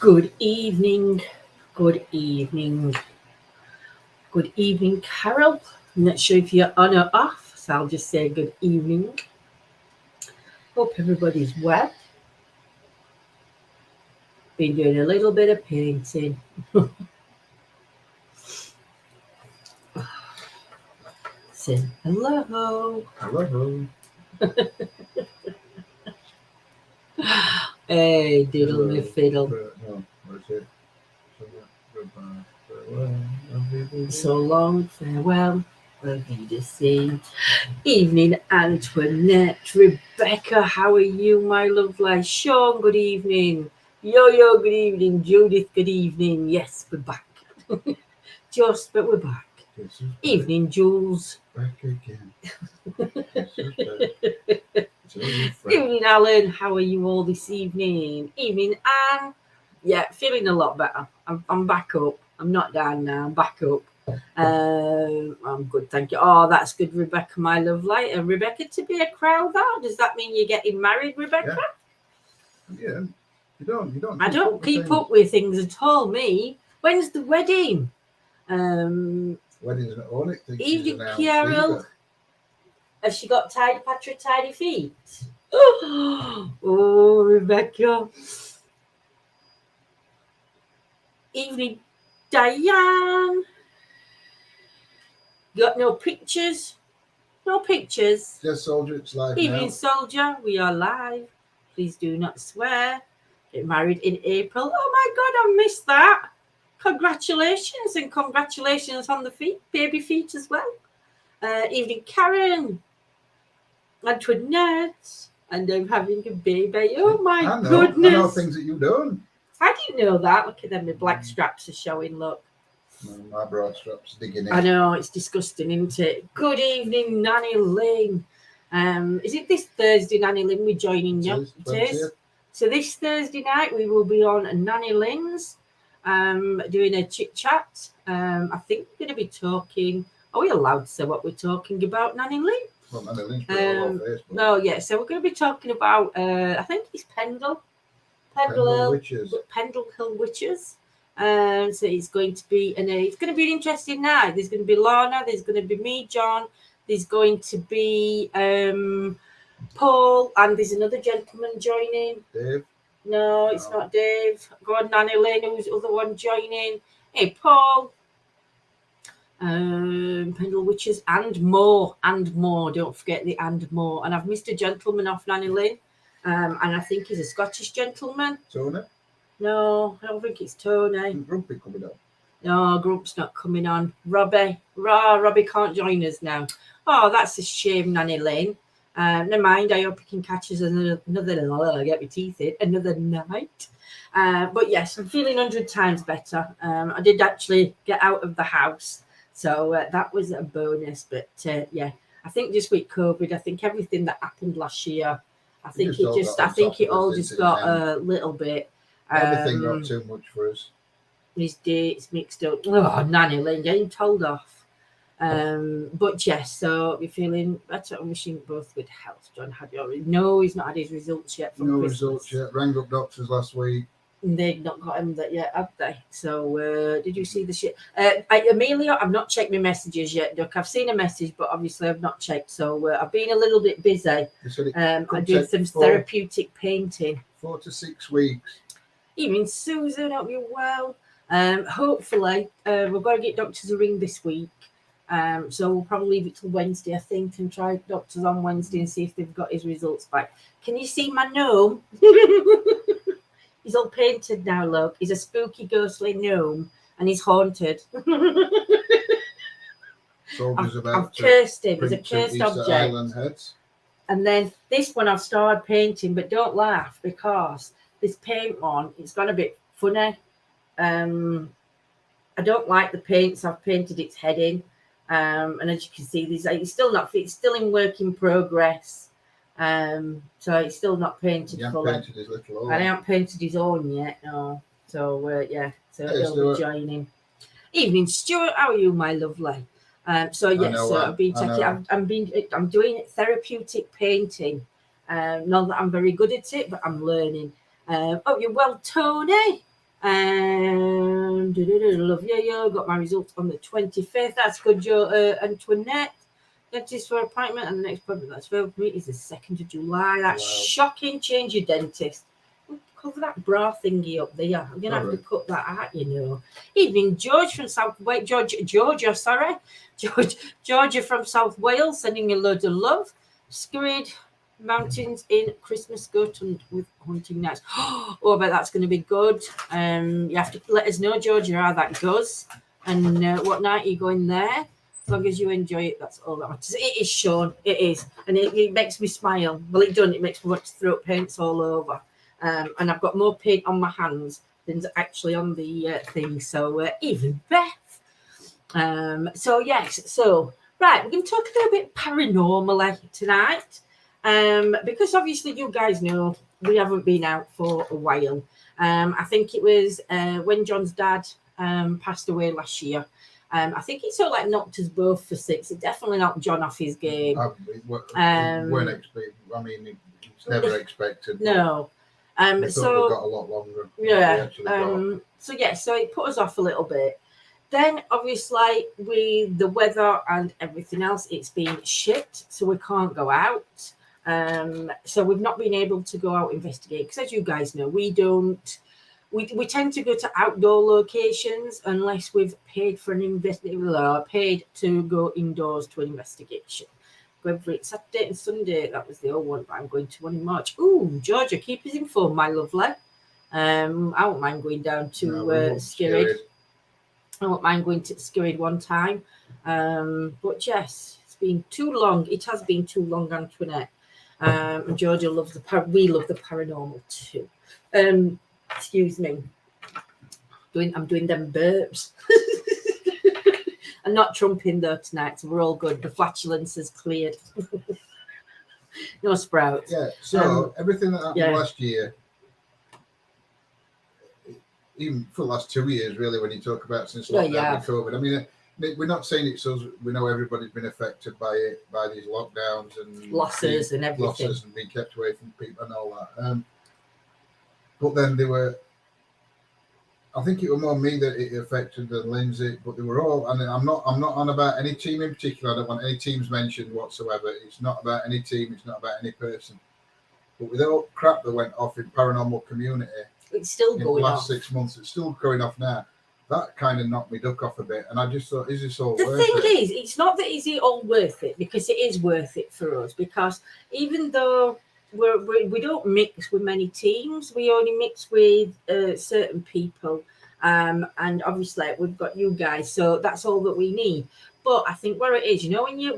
Good evening, good evening, good evening, Carol. I'm not sure if you're on or off, so I'll just say good evening. Hope everybody's well. Been doing a little bit of painting. Say hello. Hello. Hey, diddle me Hello. fiddle. No, what's it? Goodbye. Farewell. So long, farewell. Auf Wiedersehen. Evening, Antoinette. Rebecca, how are you, my lovely? Sean, good evening. Yo, good evening. Judith, good evening. Yes, we're back. But we're back. This is Evening, Jules. back again. This is back. Evening, Alan. How are you all this evening? Evening, Anne. Yeah, feeling a lot better. I'm back up. I'm not down now. I'm back up. I'm good, thank you. Oh, that's good, Rebecca, my lovely. Rebecca, to be a crowther, does that mean you're getting married, Rebecca? Yeah. You don't. I don't keep up with things at all. Me. When's the wedding? Wedding's not on it. Evening, Carol. Has she got tidy feet? Oh, Rebecca. Evening, Diane. Got no pictures? No pictures. Just Soldier, it's live Evening, now. Soldier. We are live. Please do not swear. Get married in April. Oh my God, I missed that. Congratulations, and congratulations on the baby feet as well. Evening, Karen. Antoinette. And I'm having a baby. Oh my goodness. I know things that you've done. I didn't know that. Look at them. The black straps are showing. Look. My bra straps digging in. I know, it's disgusting, isn't it? Good evening, Nanny Lynn. Is it this Thursday, Nanny Lynn, we're joining you? It is. So this Thursday night we will be on Nanny Lynn's doing a chit chat. I think we're going to be talking. Are we allowed to say what we're talking about, Nanny Lynn? Well, Nanny Lynn's put it all on Facebook. No, yeah. So we're going to be talking about. I think it's Pendle Witches. Pendle Hill Witches. So it's going to be it's going to be an interesting night. There's going to be Lorna. There's going to be me, John. There's going to be Paul, and there's another gentleman joining. Dave? No, it's not Dave. Go on, Nanny Lynn, who's the other one joining? Hey, Paul. Pendle Witches and more. Don't forget the and more. And I've missed a gentleman off, Nanny Lynn, and I think he's a Scottish gentleman. Tony? No, I don't think it's Tony. Grumpy coming on. No, Grump's not coming on. Robbie can't join us now. Oh, that's a shame, Nanny Lynn. Never mind. I hope you can catch us another get my teeth in another night. But yes, I'm feeling 100 times better. I did actually get out of the house, so that was a bonus. But yeah, I think just with COVID, I think everything that happened last year, I think it all just got a little bit. Everything got too much for us. His dates mixed up. Oh, Nanny Lynn getting told off. But yes, so we're feeling better. I'm wishing both good health. John, have you already? No, he's not had his results yet. Results yet. Rang up doctors last week. They've not got him that yet, have they? So did you see the shit? Amelia, I've not checked my messages yet, Duck. I've seen a message, but obviously I've not checked. So I've been a little bit busy. I did some therapeutic painting. 4 to 6 weeks. Evening, Susan. Hope you're well. Hopefully, we've got to get doctors a ring this week. So we'll probably leave it till Wednesday, I think, and try doctors on Wednesday and see if they've got his results back. Can you see my gnome? He's all painted now, look. He's a spooky, ghostly gnome, and he's haunted. I've cursed him. He's a cursed object. And then this one I've started painting, but don't laugh, because this paint one, it's gone a bit funny. I don't like the paints. I've painted its head in. And as you can see, it's still not fit. It's still in work in progress. So it's still not painted fully. Painted his little own. I haven't painted his own yet, no. So yeah, so he'll be joining. Evening, Stuart. How are you, my lovely? So yes, I've been taking. I'm doing therapeutic painting. Not that I'm very good at it, but I'm learning. Oh, you're well, Tony. Love yo. Got my results on the 25th. That's good, Joe. Antoinette. Dentist for appointment, and the next appointment that's available for me is the 2nd of July. That's shocking. Change your dentist. Cover that bra thingy up there. I'm gonna have to cut that out, you know. Evening, George from South Wales. Georgia from South Wales, sending me a load of love. Skirrid Mountains in Christmas goat hunt with hunting nights. Oh, I bet that's going to be good. You have to let us know, Georgia, how that goes, and what night you going there. As long as you enjoy it, that's all that matters. It is Sean, it is, and it makes me smile. Well, it doesn't. It makes me want to throw up paints all over. And I've got more paint on my hands than actually on the thing. So even Beth. So yes. So right, we're going to talk a little bit paranormal tonight. Because obviously you guys know we haven't been out for a while. I think it was when John's dad passed away last year. I think it sort of like knocked us both for 6. It definitely knocked John off his game. Weren't expecting. I mean, it's never expected. No. We so thought we got a lot longer. Yeah. So it put us off a little bit. Then obviously with the weather and everything else, it's been shit, so we can't go out. So we've not been able to go out investigate because, as you guys know, we don't. We tend to go to outdoor locations unless we've paid for an paid to go indoors to an investigation. Every Saturday and Sunday, that was the old one, but I'm going to one in March. Ooh, Georgia, keep us informed, my lovely. I won't mind going down to Skirrid. I won't mind going to Skirrid one time. But yes, it's been too long. It has been too long, Antoinette. And Georgia loves we love the paranormal too. Excuse me. I'm doing them burps. I'm not trumping though tonight, so we're all good. The flatulence is cleared. No sprouts. Yeah, so everything that happened last year, even for the last 2 years, really, when you talk about since lockdown with COVID, I mean, we're not saying it so we know everybody's been affected by it, by these lockdowns and losses and everything. Losses and being kept away from people and all that. But then they were, I think it was more me that it affected than Lindsay, but they were all, and I'm not on about any team in particular. I don't want any teams mentioned whatsoever. It's not about any team. It's not about any person. But with all crap that went off in paranormal community, it's still going off. In the last 6 months, it's still going off now. That kind of knocked me duck off a bit, and I just thought, is this all worth it? The thing is, it's not that is it all worth it, because it is worth it for us, because even though we don't mix with many teams, we only mix with certain people, and obviously we've got you guys, so that's all that we need. But I think where it is, when you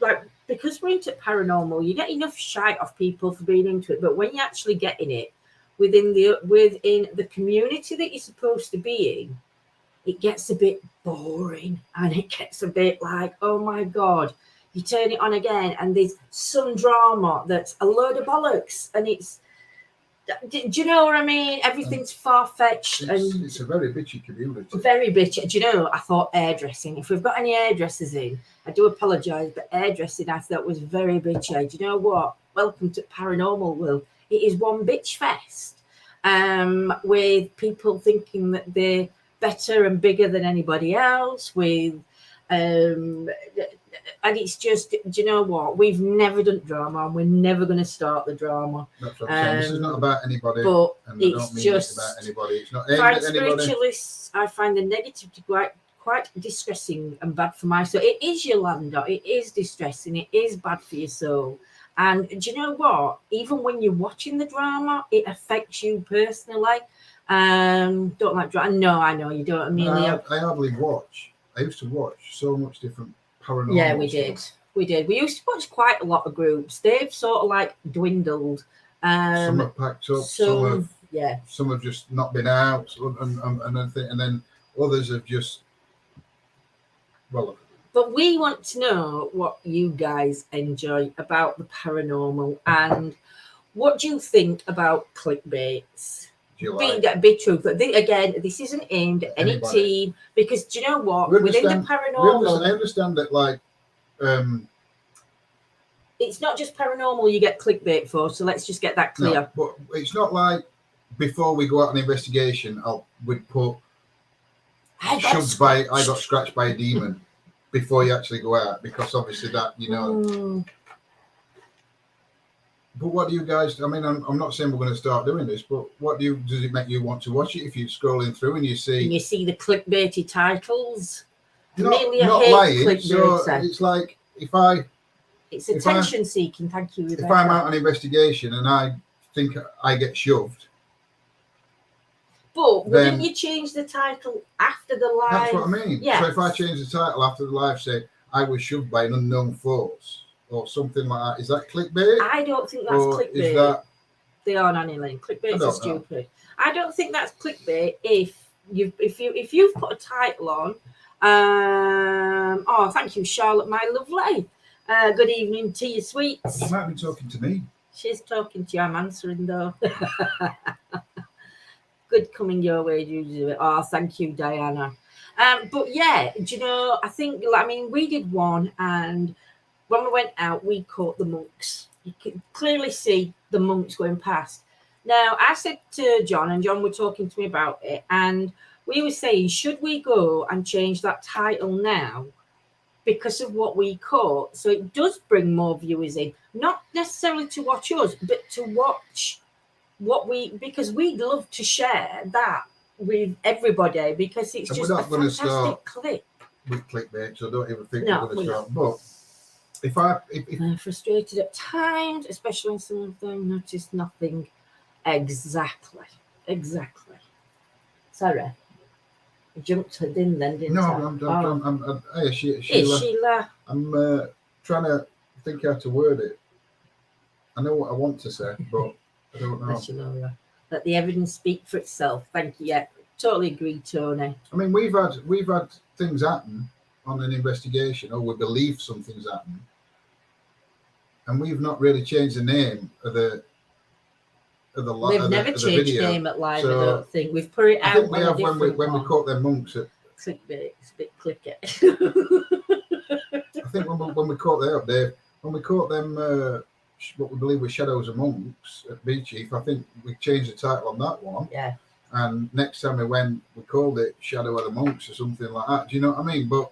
like, because we're into paranormal, you get enough shite off people for being into it, but when you actually get in it within the community that you're supposed to be in, it gets a bit boring, and it gets a bit like, oh my god, you turn it on again and there's some drama that's a load of bollocks, and it's, do you know what I mean? Everything's far-fetched, and it's a very bitchy community. Very bitchy. Do you know, I thought hairdressing, if we've got any hairdressers in, I do apologise, but hairdressing I thought was very bitchy. Do you know what? Welcome to paranormal world. It is one bitch fest, with people thinking that they're better and bigger than anybody else, with and it's just, do you know what? We've never done drama, and we're never going to start the drama. That's what I'm saying. This is not about anybody, but and I don't mean it's about anybody. It's not aimed at anybody. Spiritualists, I find the negativity quite distressing and bad for my soul. It is, Yolanda. It is distressing. It is bad for your soul. And do you know what? Even when you're watching the drama, it affects you personally. Don't like drama. No, I know you don't. I mean, I hardly watch. I used to watch so much different paranormal. Yeah, we stuff. did. We used to watch quite a lot of groups. They've sort of like dwindled. Some have packed up. Some have just not been out, and then others have just. Well. But we want to know what you guys enjoy about the paranormal, and what do you think about clickbaits? Be truthful. Again, this isn't aimed at any team, because do you know what? Within the paranormal, I understand that, like, it's not just paranormal you get clickbait for. So let's just get that clear. No, but it's not like before we go out on investigation, we'd put I got scratched by a demon before you actually go out, because obviously that, you know. But what do you guys? I mean, I'm not saying we're going to start doing this, but does it make you want to watch it if you're scrolling through and you see the clickbaity titles? not hate lying? So it's like it's attention seeking. Thank you, Rebecca. If I'm out on investigation and I think I get shoved. But wouldn't you change the title after the live? That's what I mean. Yes. So if I change the title after the live, say I was shoved by an unknown force or something like that, is that clickbait? I don't think that's clickbait. Is that they are Nanny Lane? Clickbait is stupid. I don't think that's clickbait if you've put a title on. Oh, thank you, Charlotte, my lovely. Good evening to you, sweets. She might be talking to me. She's talking to you. I'm answering though. Good coming your way, you. Oh, thank you, Diana. But yeah, do you know, I mean, we did one, and when we went out, we caught the monks. You could clearly see the monks going past. Now, I said to John, and John were talking to me about it, and we were saying, should we go and change that title now because of what we caught? So it does bring more viewers in, not necessarily to watch us, but to watch because we'd love to share that with everybody, because it's just a fantastic clip. With clickbait, so don't even think we're going to start. But if I'm frustrated at times, especially when some of them notice nothing. Exactly. Sorry, I jumped in then, didn't I? Hey, Sheila. I'm trying to think how to word it. I know what I want to say, but I don't know. Let the evidence speak for itself. Thank you. Yeah, totally agree, Tony. I mean, we've had things happen on an investigation, or we believe something's happened, and we've not really changed the name of the. We've never changed the name at live. So I don't think we've put it out. I think we have when we caught them monks at clickbait. It's a bit clicky. I think when we caught them, what we believe were shadows of monks at Bee Chief, I think we changed the title on that one. Yeah. And next time we went, we called it Shadow of the Monks or something like that. Do you know what I mean? But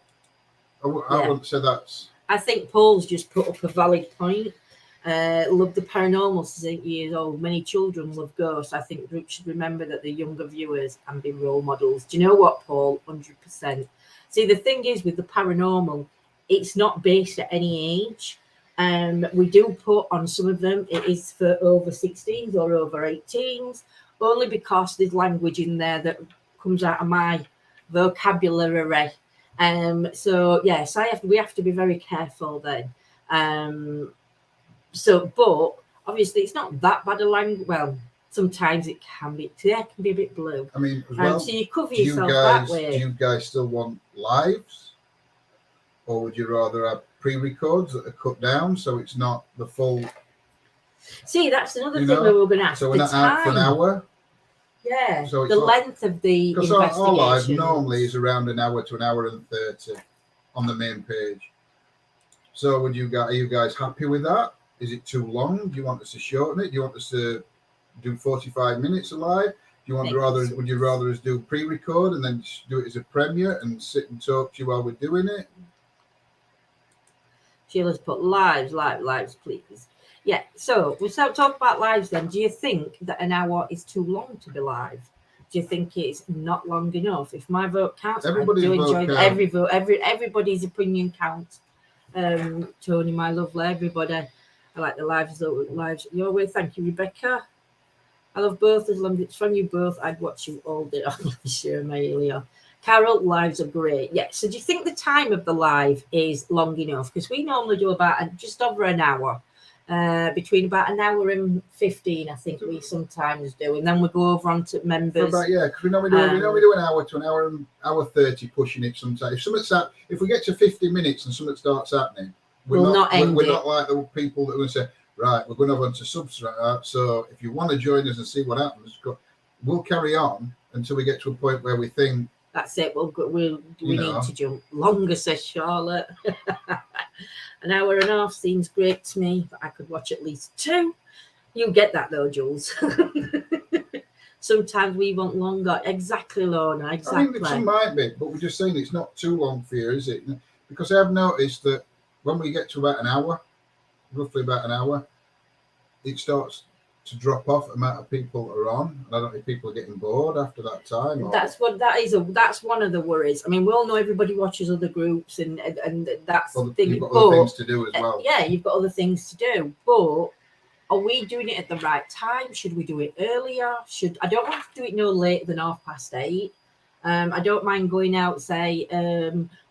I wouldn't say that's. I think Paul's just put up a valid point. Love the paranormal since 8 years old. Many children love ghosts. I think groups should remember that the younger viewers and be role models. Do you know what, Paul? 100%. See, the thing is with the paranormal, it's not based at any age. We do put on some of them, it is for over 16s or over 18s, only because there's language in there that comes out of my vocabulary. So yes, we have to be very careful then. But obviously it's not that bad a language. Well, sometimes it can be. Today can be a bit blue. I mean, as well, so you cover yourself that way. Do you guys still want lives, or would you rather have pre-records that are cut down so it's not the full? See, that's another thing we were going to ask. So we're not out for an hour. Yeah. So the length of the because our live normally is around an hour to an hour and 30 on the main page. So are you guys happy with that? Is it too long? Do you want us to shorten it? Do you want us to do 45 minutes live? Would you rather us do pre-record and then do it as a premiere and sit and talk to you while we're doing it? Sheila's put lives, please. Yeah, so we'll talk about lives then. Do you think that an hour is too long to be live? Do you think it's not long enough? If my vote counts, everybody's opinion counts. Tony, my lovely, everybody. I like the lives your way. Thank you, Rebecca. I love both. As long as it's from you both, I'd watch you all day. Sure, Amelia. Carol, lives are great. Yeah. So do you think the time of the live is long enough? Because we normally do about just over an hour. Between about an hour and 15, I think we sometimes do, and then we go over on to members. Because we normally do an hour to an hour and hour 30, pushing it sometimes. If we get to 50 minutes and something starts happening, we're not like the people that will say, right, we're going over onto subs right now. So if you want to join us and see what happens, we'll carry on until we get to a point where we think that's it. We need to jump longer, says Charlotte. An hour and a half seems great to me, but I could watch at least 2. You get that though, Jules. Sometimes we want longer. Exactly, Lorna. Exactly. I mean, some might be, but we're just saying it's not too long for you, is it? Because I have noticed that when we get to about an hour, roughly about an hour, it starts to drop off. The amount of people are on, and I don't know if people are getting bored after that time. Or... That's one of the worries. I mean, we all know everybody watches other groups, and that's well, the thing. you've got other things to do as well. Yeah, you've got other things to do, but. Are we doing it at the right time? Should we do it earlier? I don't want to do it no later than 8:30. I don't mind going out, say,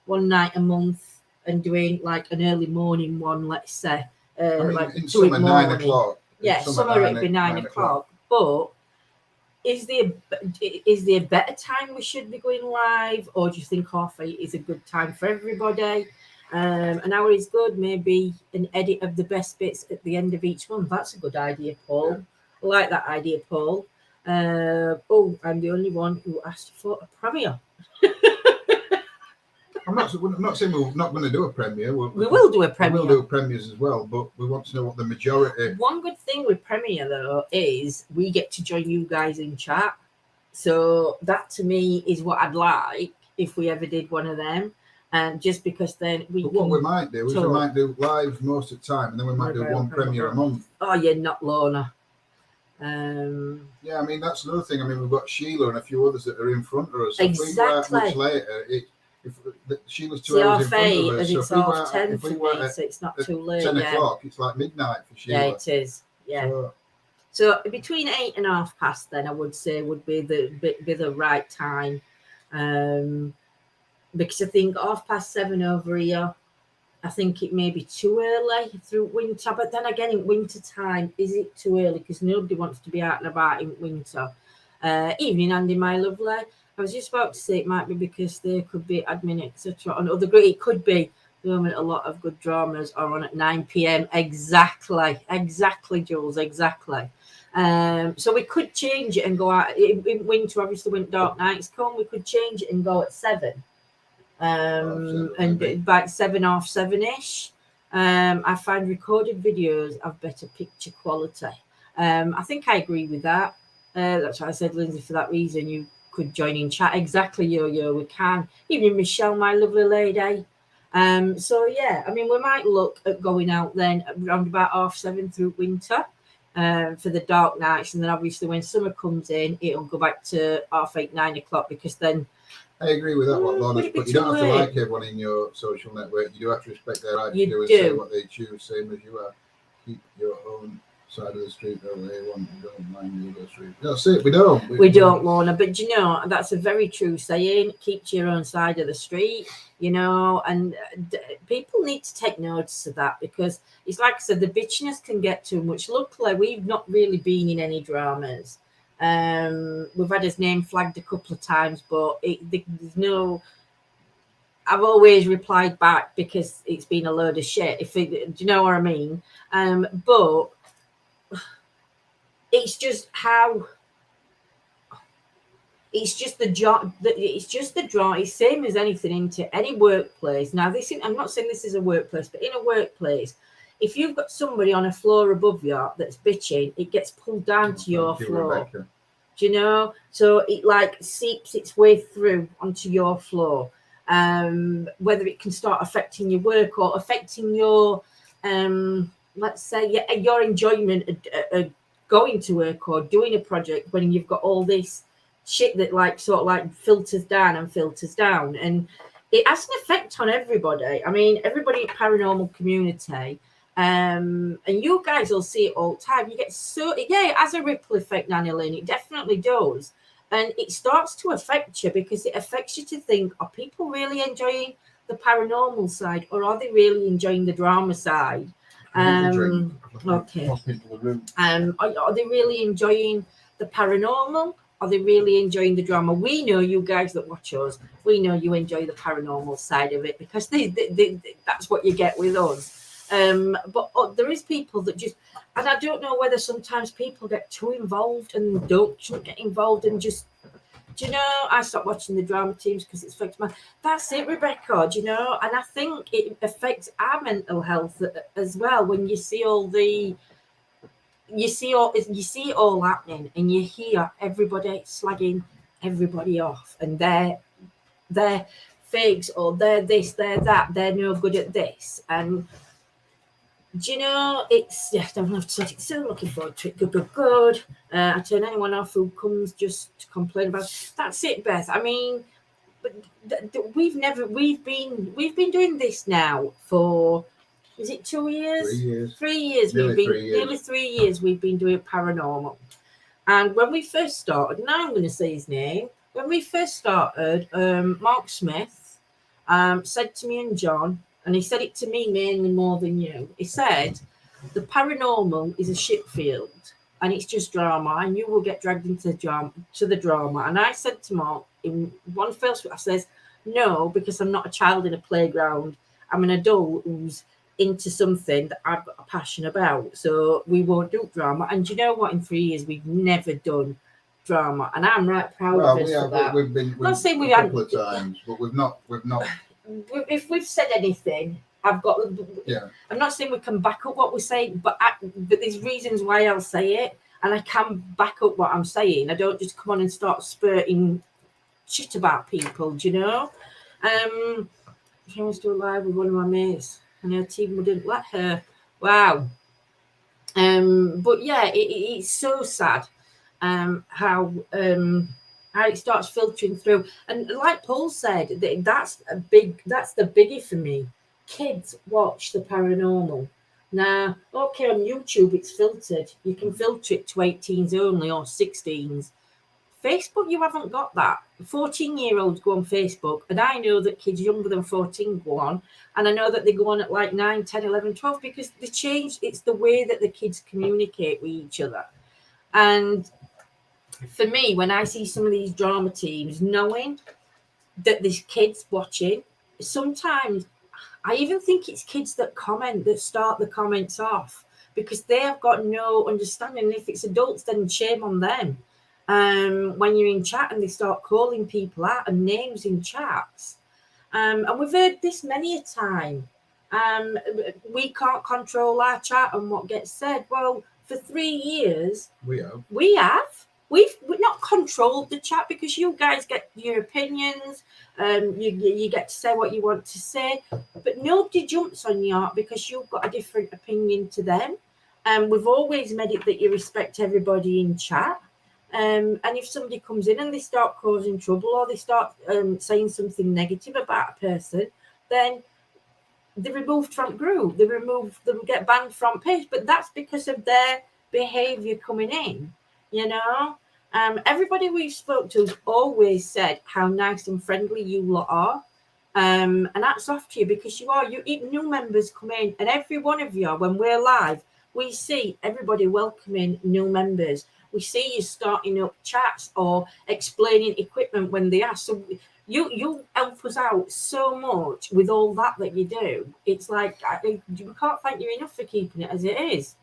one night a month and doing like an early morning one, let's say. I mean, like in summer, 9 o'clock. Yeah, summer it'd be 9 o'clock. But is there a better time we should be going live, or do you think 8:30 is a good time for everybody? An hour is good. Maybe an edit of the best bits at the end of each one. That's a good idea, Paul. Yeah. I like that idea, Paul. I'm the only one who asked for a premiere. I'm not saying we're not going to do a premiere. We will do a premiere. We will do premieres as well, but we want to know what the majority. One good thing with premiere though is we get to join you guys in chat. So that to me is what I'd like if we ever did one of them. And just because then what we might do is we might do live most of the time, and then we might do one premiere a month. Oh, you're not Lorna. Yeah, I mean that's another thing. I mean we've got Sheila and a few others that are in front of us. So exactly. If we go out much later, Sheila's 2 hours in front of us. So it's half 10 for me, so it's not too late. 10 o'clock, it's like midnight for Sheila. Yeah, it is. Yeah. So between 8 and 8:30, then I would say would be the right time. Because I think 7:30 over here, I think it may be too early through winter. But then again, in winter time, is it too early? Because nobody wants to be out and about in winter. Evening, Andy, my lovely. I was just about to say it might be because there could be admin, etc. on other great. It could be. The moment a lot of good dramas are on at 9 p.m. Exactly, Jules, exactly. So we could change it and go out in winter. Obviously, when dark nights come, we could change it and go at 7. And about 7, 7-ish. I find recorded videos have better picture quality. I think I agree with that. That's why I said, Lindsay, for that reason, you could join in chat. Exactly, Yo-Yo, we can. Even Michelle, my lovely lady. So, yeah, I mean, we might look at going out then around about 7:30 through winter for the dark nights. And then obviously when summer comes in, it'll go back to 8:30, 9 o'clock because then I agree with that, what Lorna, but you don't have to like everyone in your social network. You do have to respect their right to do and say what they choose, same as you are. Keep your own side of the street the way you want. You don't mind the other street. That's it. We don't. We don't, Lorna. But you know, that's a very true saying. Keep to your own side of the street. You know, and people need to take notice of that because it's like I said, the bitchiness can get too much. Luckily, we've not really been in any dramas. We've had his name flagged a couple of times, but there's no. I've always replied back because it's been a load of shit. Do you know what I mean? But it's just how. It's just the job. It's just the draw. It's same as anything into any workplace. Now, I'm not saying this is a workplace, but in a workplace, if you've got somebody on a floor above you that's bitching, it gets pulled down to your floor. Rebecca. Do you know? So it like seeps its way through onto your floor. Whether it can start affecting your work or affecting your, let's say, your enjoyment of going to work or doing a project when you've got all this shit that like sort of like filters down, and it has an effect on everybody. I mean, everybody in paranormal community. And you guys will see it all the time. You get it has a ripple effect, Nanny Lynn. It definitely does. And it starts to affect you because it affects you to think, are people really enjoying the paranormal side or are they really enjoying the drama side? Okay. Are they really enjoying the paranormal? Are they really enjoying the drama? We know you guys that watch us, we know you enjoy the paranormal side of it because that's what you get with us. But there is people that just, and I don't know whether sometimes people get too involved and shouldn't get involved and just, do you know, I stopped watching the drama teams because it affects that's it, Rebecca, do you know, and I think it affects our mental health as well when you see all the you see it all happening, and you hear everybody slagging everybody off, and they're fakes, or they're this, they're that, they're no good at this. And do you know, it's, yeah, I don't have to say it. So looking forward to it. Good. I turn anyone off who comes just to complain about it. That's it, Beth. I mean, but we've been doing this now for, is it 2 years? 3 years. 3 years. Nearly 3 years we've been doing paranormal. And when we first started, now I'm going to say his name. When we first started, Mark Smith said to me and John, and he said it to me mainly more than you. He said, the paranormal is a shit field, and it's just drama, and you will get dragged into the drama. And I said to Mark in one fell swoop, I says, no, because I'm not a child in a playground. I'm an adult who's into something that I've got a passion about. So we won't do drama. And you know what? In 3 years, we've never done drama, and I'm right proud of us for that. We've been not saying we a couple of times, but we've not. If we've said anything, I've got. Yeah. I'm not saying we can back up what we're saying, but there's reasons why I'll say it, and I can back up what I'm saying. I don't just come on and start spurting shit about people. Do you know? She wants to do a live with one of my mates, and her team wouldn't let her. Wow. But yeah, it's so sad. How it starts filtering through, and like Paul said, that's the biggie for me. Kids watch the paranormal now. Okay, on YouTube it's filtered. You can filter it to 18s only or 16s. Facebook, you haven't got that. 14-year-olds go on Facebook, and I know that kids younger than 14 go on, and I know that they go on at like 9, 10, 11, 12, because they change. It's the way that the kids communicate with each other. And for me, when I see some of these drama teams, knowing that there's kids watching, sometimes I even think it's kids that comment, that start the comments off, because they have got no understanding. If it's adults, then shame on them. When you're in chat and they start calling people out and names in chats. And we've heard this many a time. We can't control our chat and what gets said. Well, for 3 years, we have. We've not controlled the chat, because you guys get your opinions. You get to say what you want to say, but nobody jumps on you because you've got a different opinion to them. We've always made it that you respect everybody in chat. And if somebody comes in and they start causing trouble, or they start saying something negative about a person, then they're removed from group. They get banned from page. But that's because of their behaviour coming in. You know, everybody we've spoke to has always said how nice and friendly you lot are. And that's off to you, because you are. New members come in, and every one of you, when we're live, we see everybody welcoming new members. We see you starting up chats or explaining equipment when they ask. So you help us out so much with all that you do. It's like, we can't thank you enough for keeping it as it is.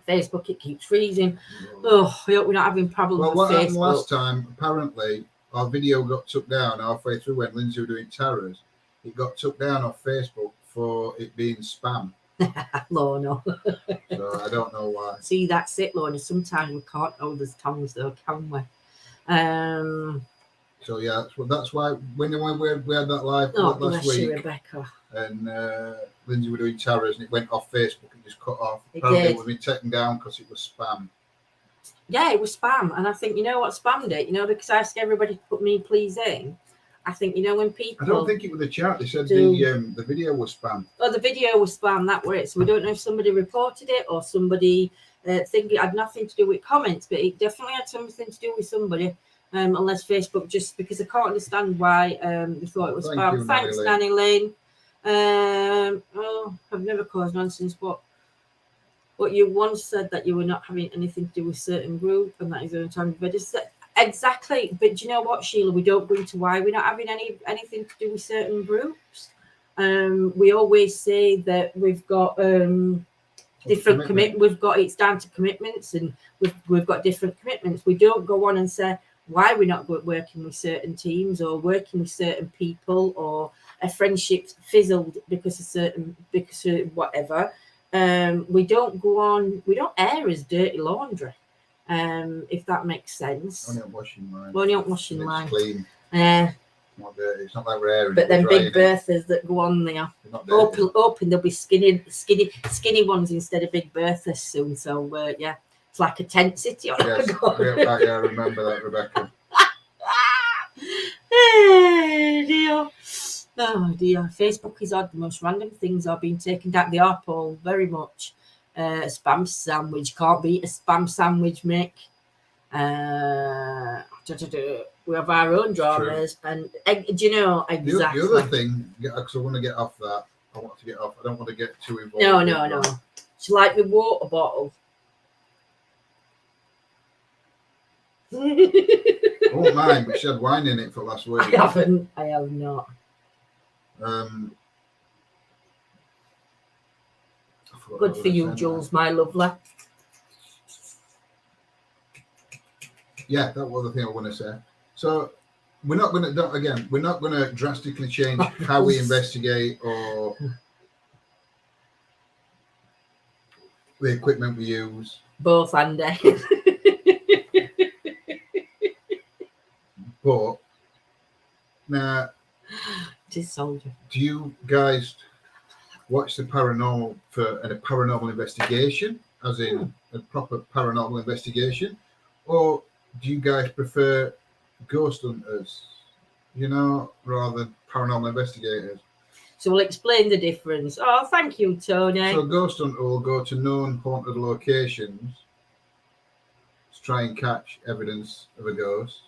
Facebook, it keeps freezing. Oh, I hope we're not having problems with Facebook. Well, what happened last time, apparently, our video got took down halfway through when Lindsay was doing terrors. It got took down off Facebook for it being spam. Lorna. So I don't know why. See, that's it, Lorna. Sometimes we can't hold his tongues, though, can we? So yeah, that's why when we had that live last week, you, Rebecca. And Lindsay were doing terrors, and it went off Facebook and just cut off. It was being taken down because it was spam. Yeah, it was spam, and I think, you know what spammed it? You know, because I asked everybody to put me please in. I think, you know, when people... I don't think it was the chat. They said the video was spam. Oh, the video was spam, that was it. So we don't know if somebody reported it or somebody think it had nothing to do with comments, but it definitely had something to do with somebody, unless Facebook just... Because I can't understand why they thought it was spam. Thanks, Nanny Lynn. I've never caused nonsense, but you once said that you were not having anything to do with certain group, and that is the only time you've registered. Exactly, but do you know what, Sheila? We don't go into why we're not having anything to do with certain groups. We always say that we've got different commitments. We've got, it's down to commitments, and we've got different commitments. We don't go on and say why we're not working with certain teams or working with certain people, or a friendship fizzled because of whatever. We don't air as dirty laundry. If that makes sense. Only on washing line. Only on washing It's line. clean. Yeah. Not dirty. It's not like we're airing. But then big Berthas that go on there. Open, there'll be skinny ones instead of big Berthas soon. So yeah, it's like a tent city. Yes, I remember that, Rebecca. Hey, dear. Oh dear. Facebook is odd. The most random things are being taken down. They are, Paul, very much. A spam sandwich. Can't beat a spam sandwich, Mick. We have our own dramas, and do you know exactly? The other thing, because I want to get off that. I want to get off. I don't want to get too involved. No. It's like the water bottle. I won't mind, but she had wine in it for last week. I haven't. I have not. Good for you, Jules, my lovely. Yeah, that was the thing I want to say. So we're not going to drastically change how we investigate or the equipment we use. Both, Andy. But now, soldier. Do you guys watch the paranormal for a paranormal investigation, as in a proper paranormal investigation, or do you guys prefer ghost hunters, rather than paranormal investigators? So we'll explain the difference. Oh, thank you, Tony. So a ghost hunter will go to known haunted locations to try and catch evidence of a ghost,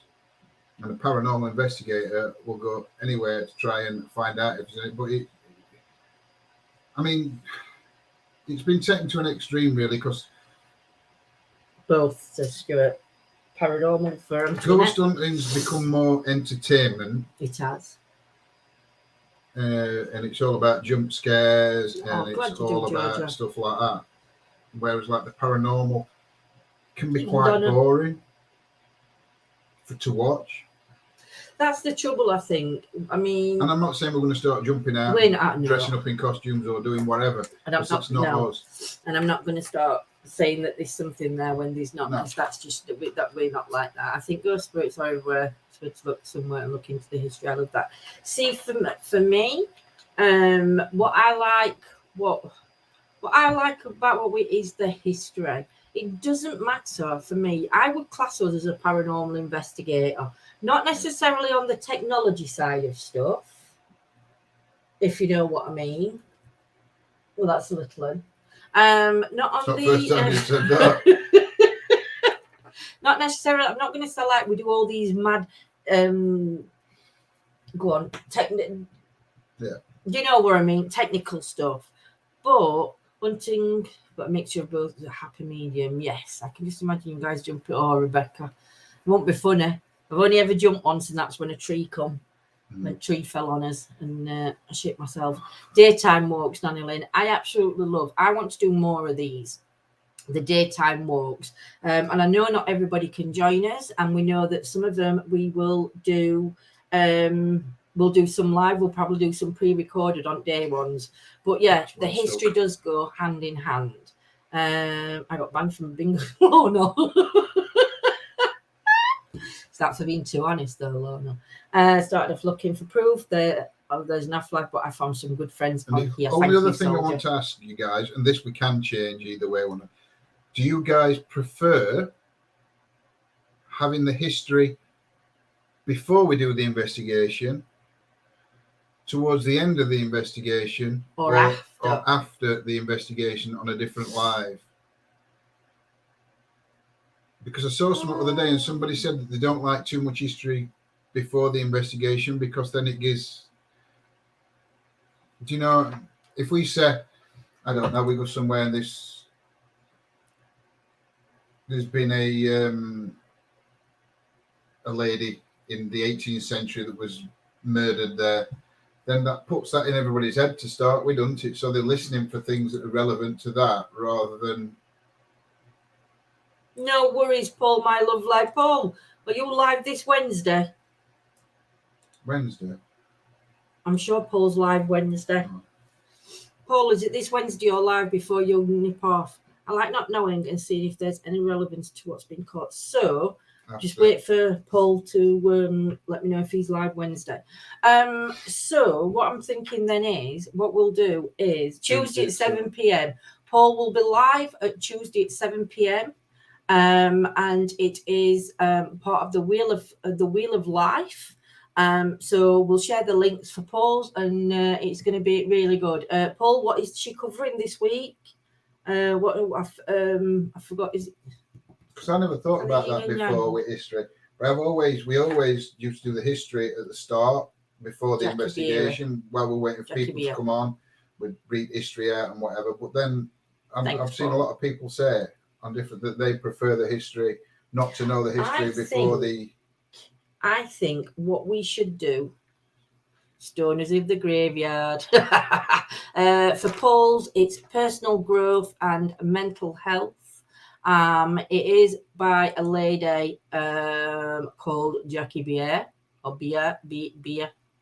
and a paranormal investigator will go anywhere to try and find out if there's any. But it's been taken to an extreme, really, because both, says Stuart. Paranormal firm. Ghost hunting's become more entertainment. It has. And it's all about jump scares, and it's all about Georgia. Stuff like that. Whereas, like, the paranormal can be quite boring to watch. That's the trouble, I think. And I'm not saying we're going to start jumping out, dressing up in costumes or doing whatever. And I'm not us. And I'm not going to start saying that there's something there when there's not. Because that's just that we're not like that. I think ghost spirits are everywhere. To look somewhere and look into the history. I love that. See, for me, what I like about is the history. It doesn't matter for me. I would class us as a paranormal investigator, not necessarily on the technology side of stuff, if you know what I mean. Well, that's a little one. Not on the first time you said that. Not necessarily. I'm not going to say like we do all these mad. Go on, yeah. You know what I mean? Technical stuff, but hunting, but a mixture of both is a happy medium. Yes, I can just imagine you guys jumping. Oh, Rebecca, it won't be funny. I've only ever jumped once, and that's when a tree come. When a tree fell on us, and I shit myself. Daytime walks, Nanny Lynn. I absolutely love. I want to do more of these. The daytime walks, and I know not everybody can join us, and we know that some of them we will do. We'll do some live. We'll probably do some pre-recorded on day ones. But yeah, the history does go hand in hand. I got banned from bingo. Oh no. That's for being too honest, though, Lorna. Started off looking for proof that there's an afterlife, but I found some good friends on here. Only other thing I want to ask you guys, and this we can change either way. Do you guys prefer having the history before we do the investigation, towards the end of the investigation, or after the investigation on a different live? Because I saw something the other day and somebody said that they don't like too much history before the investigation because then it gives... Do you know, if we say, I don't know, we go somewhere and there's been a lady in the 18th century that was murdered there, then that puts that in everybody's head to start with, doesn't it? So they're listening for things that are relevant to that rather than... No worries, Paul, my lovely. Paul, are you live this Wednesday? Wednesday? I'm sure Paul's live Wednesday. Paul, is it this Wednesday or live before you nip off? I like not knowing and seeing if there's any relevance to what's been caught. So just wait for Paul to let me know if he's live Wednesday. So what I'm thinking then is, what we'll do is Tuesday at 7 p.m. Paul will be live at Tuesday at 7 p.m. And it is part of the Wheel of Life. So we'll share the links for Paul's, and it's going to be really good. Paul, what is she covering this week? I forgot. Is it? Because I never thought about that before with history. But we always used to do the history at the start before the investigation. While we're waiting for people to come on, we'd read history out and whatever. But then I've seen a lot of people say on different that they prefer the history, not to know the history before the. I think what we should do, Stoners in the Graveyard. For Paul's, it's personal growth and mental health. It is by a lady called Jackie Bier, or Bier.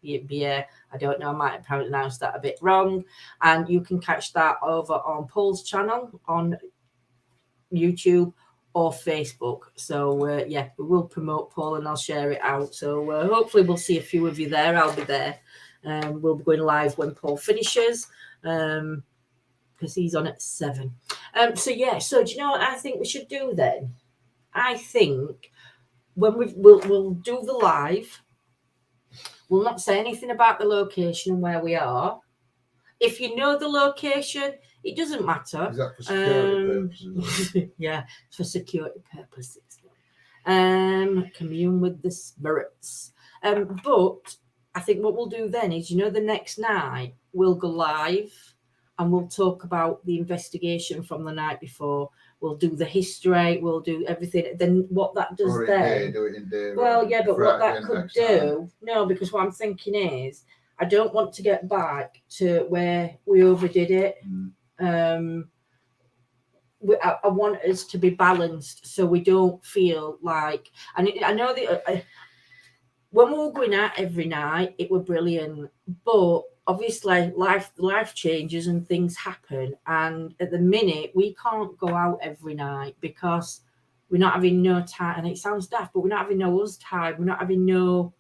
I don't know, I might have pronounced that a bit wrong. And you can catch that over on Paul's channel on YouTube or Facebook. So we will promote Paul and I'll share it out. So hopefully we'll see a few of you there. I'll be there. We'll be going live when Paul finishes, because he's on at 7. So do you know what I think we should do then? I think when we'll do the live, we'll not say anything about the location and where we are. If you know the location, it doesn't matter. Is that for security purposes? Yeah, it's for security purposes. Commune with the spirits. But I think what we'll do then is, the next night we'll go live and we'll talk about the investigation from the night before. We'll do the history. We'll do everything. Then what that does then? Do it in day. Well, yeah, but what that could do? No, because what I'm thinking is, I don't want to get back to where we overdid it. I want us to be balanced so we don't feel like. And I know that when we were going out every night, it was brilliant. But obviously, life changes and things happen. And at the minute, we can't go out every night because we're not having no time. And it sounds daft, but we're not having no us time. We're not having no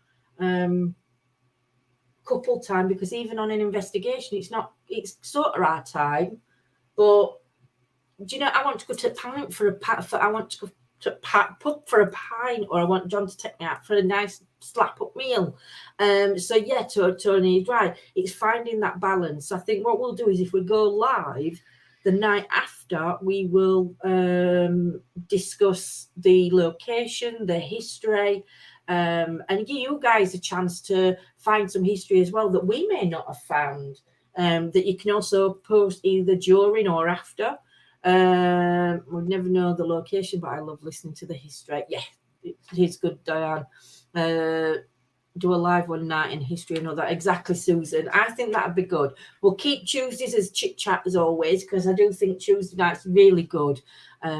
couple time, because even on an investigation, it's sort of our time. But do you know, I want to go to Pint for a I want to go to pub for a pint, or I want John to take me out for a nice slap up meal. Tony is right. It's finding that balance. I think what we'll do is, if we go live the night after, we will discuss the location, the history, and give you guys a chance to find some history as well that we may not have found, that you can also post either during or after. We'll never know the location, but I love listening to the history. Yeah, it is good, Diane. Do a live one night in history and all that. Exactly, Susan. I think that'd be good. We'll keep Tuesdays as chit chat as always, because I do think Tuesday night's really good,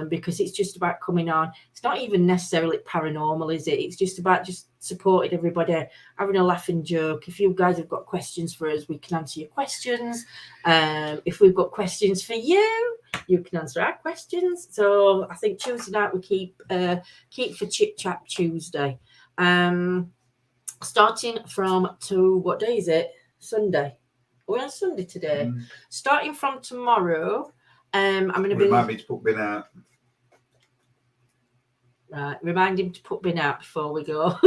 because it's just about coming on. It's not even necessarily paranormal, is it? It's just about just supporting everybody, having a laughing joke. If you guys have got questions for us, we can answer your questions. If we've got questions for you, you can answer our questions. So I think Tuesday night we keep for Chit Chat Tuesday. Starting from what day is it? Sunday. We're on Sunday today. Starting from tomorrow, I'm going to be. Remind me to put bin out. Right, remind him to put bin out before we go.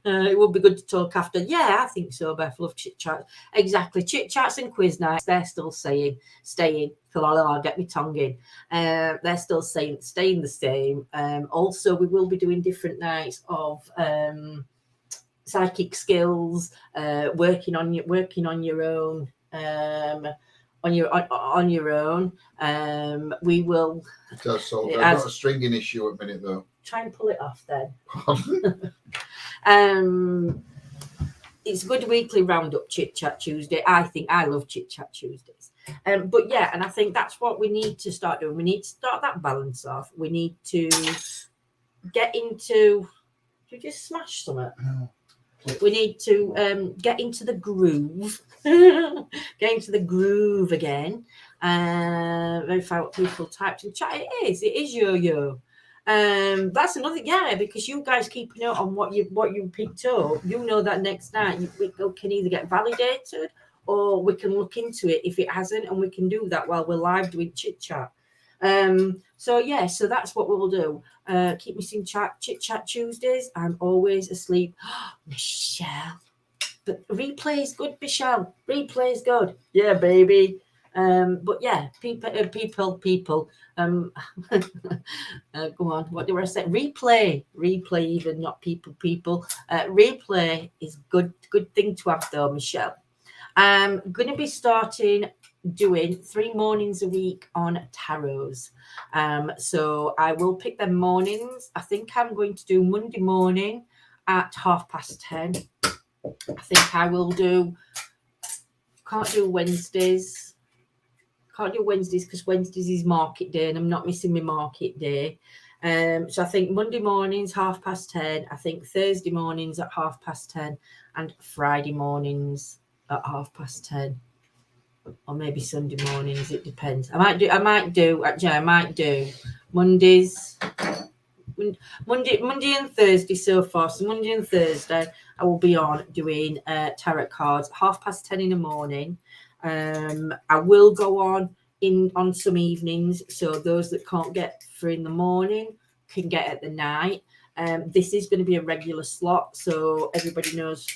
It would be good to talk after. Yeah, I think so, Beth. Love chit chats. Exactly. Chit chats and quiz nights, they're still staying. I'll get me tongue in. They're still staying the same. Also, we will be doing different nights of psychic skills, working on your own. On your own. We will. It does solve. I've got a stringing issue at the minute though. Try and pull it off then. It's a good weekly roundup Chit Chat Tuesday. I think I love Chit Chat Tuesdays. But yeah, and I think that's what we need to start doing. We need to start that balance off. We need to get into. Did you just smash something? No. We need to get into the groove. Get into the groove again. Verify what people typed in chat. It is yo-yo. That's another because you guys keep a note on what you picked up. You know that next night we can either get validated or we can look into it if it hasn't, and we can do that while we're live doing chit chat. So that's what we'll do. Keep me in chat, chit chat Tuesdays. I'm always asleep. Michelle, but replay is good, Michelle. Replay is good. Yeah, baby. But yeah, people. Go on. What do I say? Replay, even not people. Replay is good thing to have though, Michelle. I'm going to be starting doing 3 mornings a week on tarots. So I will pick them mornings. I think I'm going to do Monday morning at 10:30. I think I will do. Can't do Wednesdays. Because Wednesdays is market day and I'm not missing my market day. So I think Monday mornings 10:30. I think Thursday mornings at 10:30 and Friday mornings at 10:30. Or maybe Sunday mornings. It depends. I might do Mondays. Monday and Thursday so far. So Monday and Thursday I will be on doing tarot cards 10:30 in the morning. I will go on some evenings, so those that can't get through in the morning can get at the night. This is going to be a regular slot, so everybody knows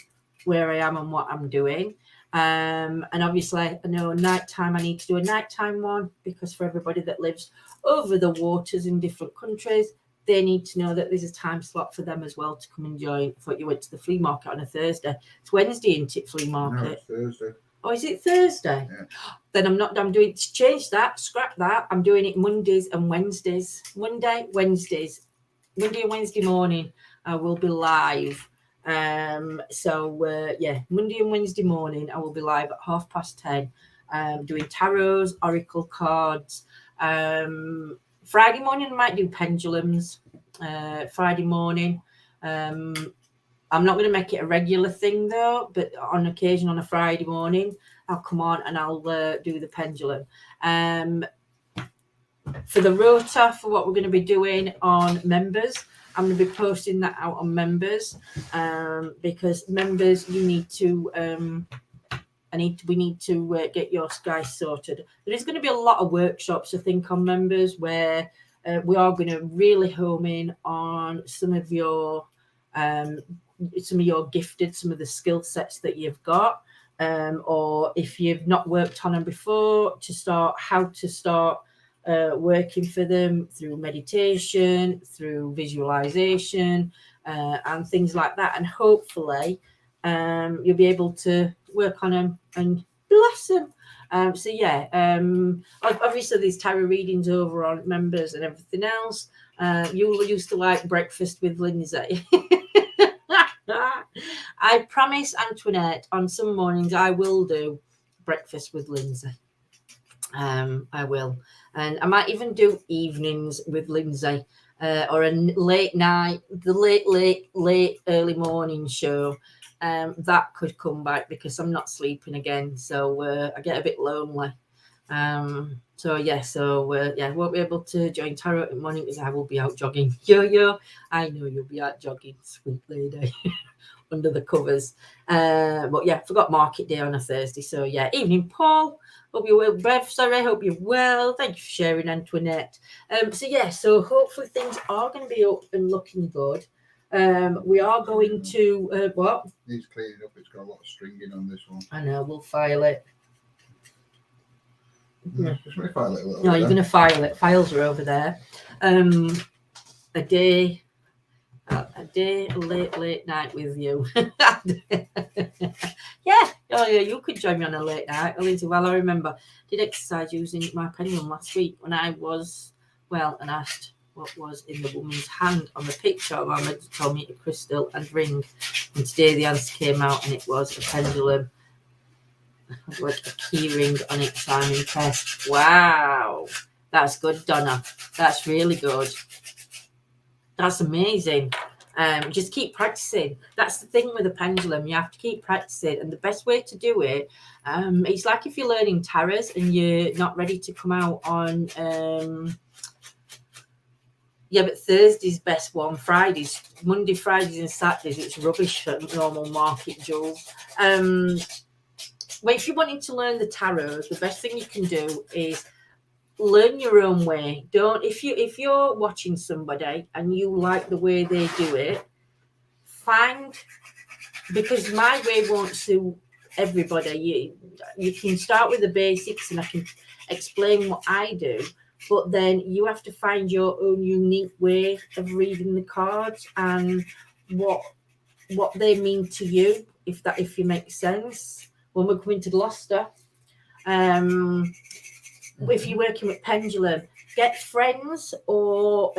where I am and what I'm doing. And obviously I know nighttime I need to do a nighttime one, because for everybody that lives over the waters in different countries, they need to know that there's a time slot for them as well to come and join. I thought you went to the flea market on a Thursday. It's Wednesday, isn't it, flea market? No, it's Thursday. Oh, is it Thursday? Yeah. Then I'm doing, change that, scrap that. I'm doing it Mondays and Wednesdays. Monday and Wednesday morning I will be live. Monday and Wednesday morning I will be live at 10:30, doing tarots, oracle cards. Friday morning I might do pendulums. Friday morning. I'm not going to make it a regular thing though, but on occasion on a Friday morning I'll come on and I'll do the pendulum. For the rota, for what we're going to be doing on members, I'm going to be posting that out on members, because members, you need to we need to get your guys sorted. There is going to be a lot of workshops, I think, on members where we are going to really home in on some of your gifted, some of the skill sets that you've got, or if you've not worked on them before, how to start working for them through meditation, through visualization, and things like that. And hopefully you'll be able to work on them and bless them. Obviously there's tarot readings over on members and everything else. You used to like breakfast with Lindsay. I promise, Antoinette, on some mornings I will do breakfast with Lindsay. I will, and I might even do evenings with Lindsay, or a late night, the late early morning show. That could come back because I'm not sleeping again, so I get a bit lonely. I won't be able to join tarot in the morning because I will be out jogging. Yo, I know you'll be out jogging, sweet lady. Under the covers. Forgot market day on a Thursday. So yeah, evening, Paul. Hope you're well, Bev. Sorry, hope you're well. Thank you for sharing, Antoinette. So hopefully things are going to be up and looking good. We are going to what? Needs cleaning up. It's got a lot of stringing on this one. I know. We'll file it. Just going to file it a little. No, you're going to file it. Files are over there. A late night with you. You could join me on a late night, Lindsay. Well, I remember did exercise using my pendulum last week when I was and asked what was in the woman's hand on the picture. Mama told me a crystal and ring, and today the answer came out and it was a pendulum with a key ring on it. So I'm impressed. Wow, that's good, Donna. That's really good. That's amazing. Just keep practicing. That's the thing with a pendulum. You have to keep practicing. And the best way to do it, it's like if you're learning tarots and you're not ready to come out on, but Thursday's best one. Fridays, Monday, Fridays and Saturdays, it's rubbish at normal market, Jules. Well, if you're wanting to learn the tarot, the best thing you can do is learn your own way. Don't if you're watching somebody and you like the way they do it, because my way won't suit everybody. You can start with the basics and I can explain what I do, but then you have to find your own unique way of reading the cards and what they mean to you, if you make sense. When we're coming to Gloucester, if you're working with pendulum, get friends or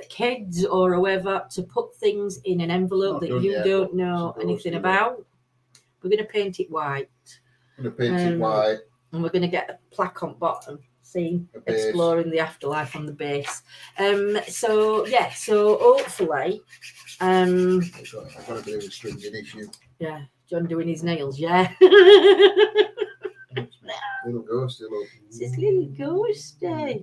kids or whoever to put things in an envelope that you don't know anything about. We're going to paint it white. I'm going to paint it white. And we're going to get a plaque on bottom, see, exploring the afterlife on the base. So hopefully... I've got a bit of a stringing issue. Yeah, John doing his nails, yeah. Little ghosty, look. It's his little ghosty.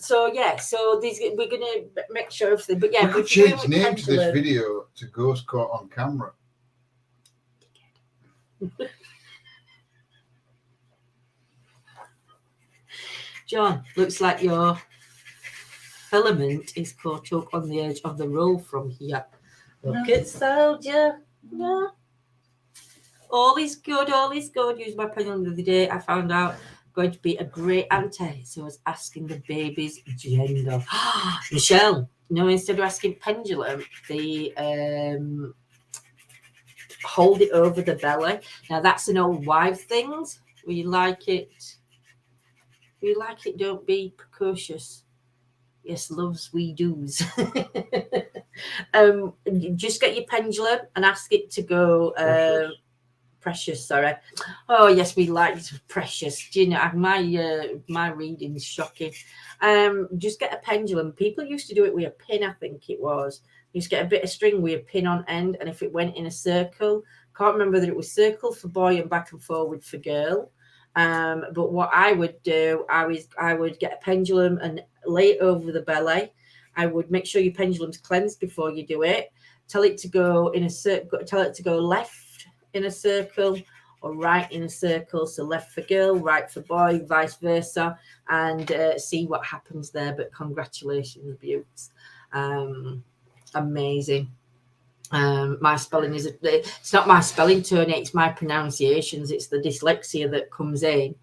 So these we're gonna make sure of them. But yeah, we could change name to this video to Ghost Caught on Camera. John, looks like your filament is caught up on the edge of the roll from here. Look at soldier. No. All is good, all is good. Used my pendulum the other day. I found out going to be a great auntie. So I was asking the baby's gender. Michelle, instead of asking pendulum, they hold it over the belly. Now that's an old wife thing. We like it. Don't be precocious. Yes, loves we do's. Just get your pendulum and ask it to go precious. Sorry. Oh yes, we like precious. Do you know my reading's shocking. Just get a pendulum. People used to do it with a pin, I think it was. You just get a bit of string with a pin on end, and if it went in a circle, can't remember whether it was circle for boy and back and forward for girl. But what I would do, I would get a pendulum and lay it over the belly. I would make sure your pendulum's cleansed before you do it. Tell it to go in a circle. Tell it to go left in a circle or right in a circle. So left for girl, right for boy, vice versa, and see what happens there. But congratulations, Buttes. Amazing. My spelling it's not my spelling, Tony, it's my pronunciations. It's the dyslexia that comes in,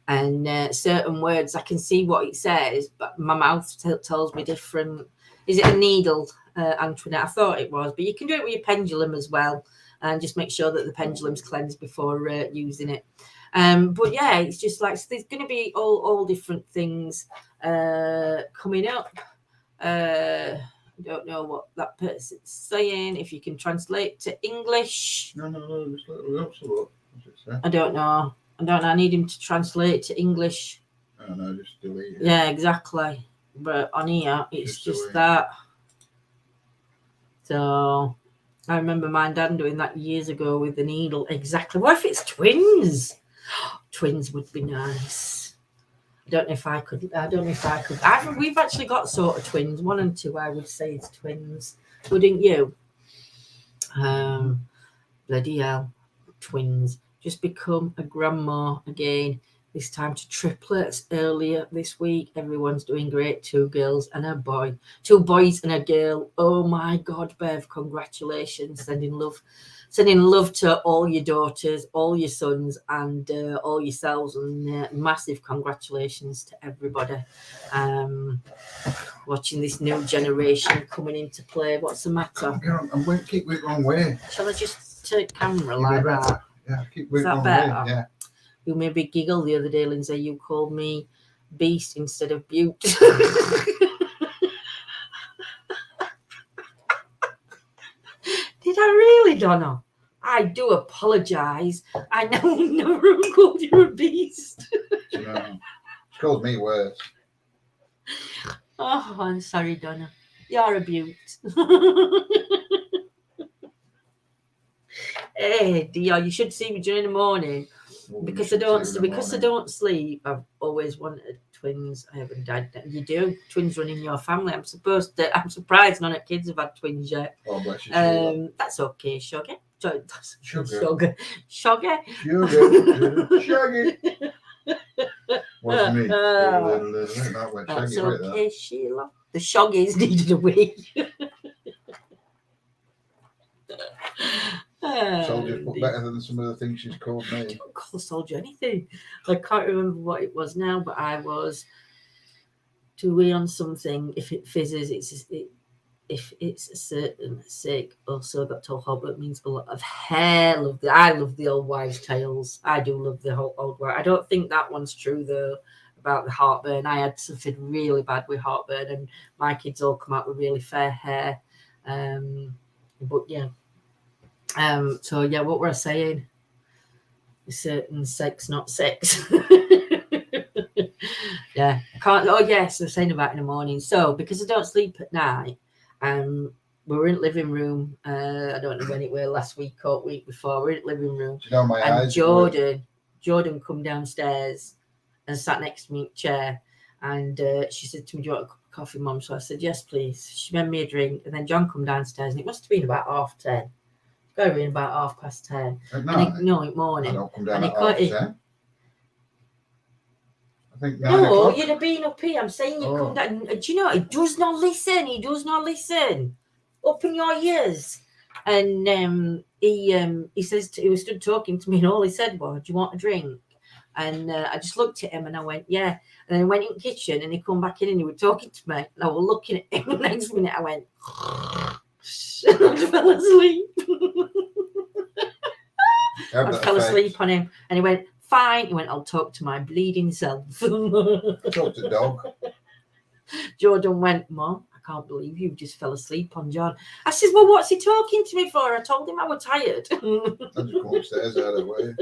and certain words I can see what it says, but my mouth tells me different. Is it a needle, Antoinette? I thought it was, but you can do it with your pendulum as well, and just make sure that the pendulum's cleansed before using it. But yeah, it's just like, so there's going to be all different things coming up. I don't know what that person's saying. If you can translate to English. No. Just look. What's it say? I don't know. I need him to translate to English. No, just delete it. Yeah, exactly. But on here, it's just that. So I remember my dad doing that years ago with the needle. Exactly. What if it's twins? Twins would be nice. I don't know if I could. We've actually got sort of twins. 1 and 2, I would say it's twins. Wouldn't you? Bloody hell. Twins. Just become a grandma again. This time to triplets earlier this week. Everyone's doing great. 2 girls and a boy. 2 boys and a girl. Oh my God, Bev. Congratulations. Sending love to all your daughters, all your sons, and all yourselves, and massive congratulations to everybody watching this new generation coming into play. What's the matter? I'm going to keep it wrong way. Shall I just take camera like that? Yeah, keep it wrong way. Yeah. You made me giggle the other day, Lindsay. You called me Beast instead of Butte. Did I really, Donna? I do apologise. I know never called you a beast. No, she called me worse. Oh, I'm sorry, Donna. You're a beaut. Hey, dear, you should see me during the morning. Well, you Because I should see don't it in the because I morning. don't sleep. I've always wanted twins. I haven't had them. You do twins run in your family. I'm surprised none of the kids have had twins yet. Oh, bless you, Sheila. That's okay, Shuggy. Sugar. Shuggy. Shaggy. Was me. That went That's Shaggy right okay, Sheila. The Shuggies needed a wee. Soldier put better than some of the things she's called me. I don't call the soldier anything. I can't remember what it was now, but I was to wee on something. If it fizzes, if it's a certain sick. Also, got told Hobbit means a lot of hair. I love the old wives' tales. I do love the whole old wives. I don't think that one's true though about the heartburn. I had something really bad with heartburn, and my kids all come out with really fair hair. But yeah. So yeah, what were I saying? Certain sex, not sex. Yeah, I can't. Oh yes, I was saying about in the morning. So because I don't sleep at night, we were in the living room. I don't know when it was, last week or week before. We're in the living room, Do you know my and eyes? Jordan come downstairs and sat next to me in a chair, and she said to me, "Do you want a cup of coffee, Mum?" So I said, "Yes, please." She made me a drink, and then John come downstairs, and it must have been about 10:30. Got to be about 10:30. At night? No, in the morning. I don't come down And at he 10:30. I think 9 No, o'clock. you'd have been up here. I'm saying you Oh. come down. Do you know, he does not listen. He does not listen. Open your ears. And he says, he was stood talking to me, and all he said was, "Do you want a drink?" And I just looked at him and I went, "Yeah." And then he went in the kitchen and he come back in and he was talking to me. And I was looking at him. The next minute I went, and I fell asleep. I fell asleep on him. And he went, "Fine." He went, "I'll talk to my bleeding self." Talk to dog. Jordan went, "Mom, I can't believe you just fell asleep on John." I says, "Well, what's he talking to me for? I told him I was tired." I just come upstairs out of the way.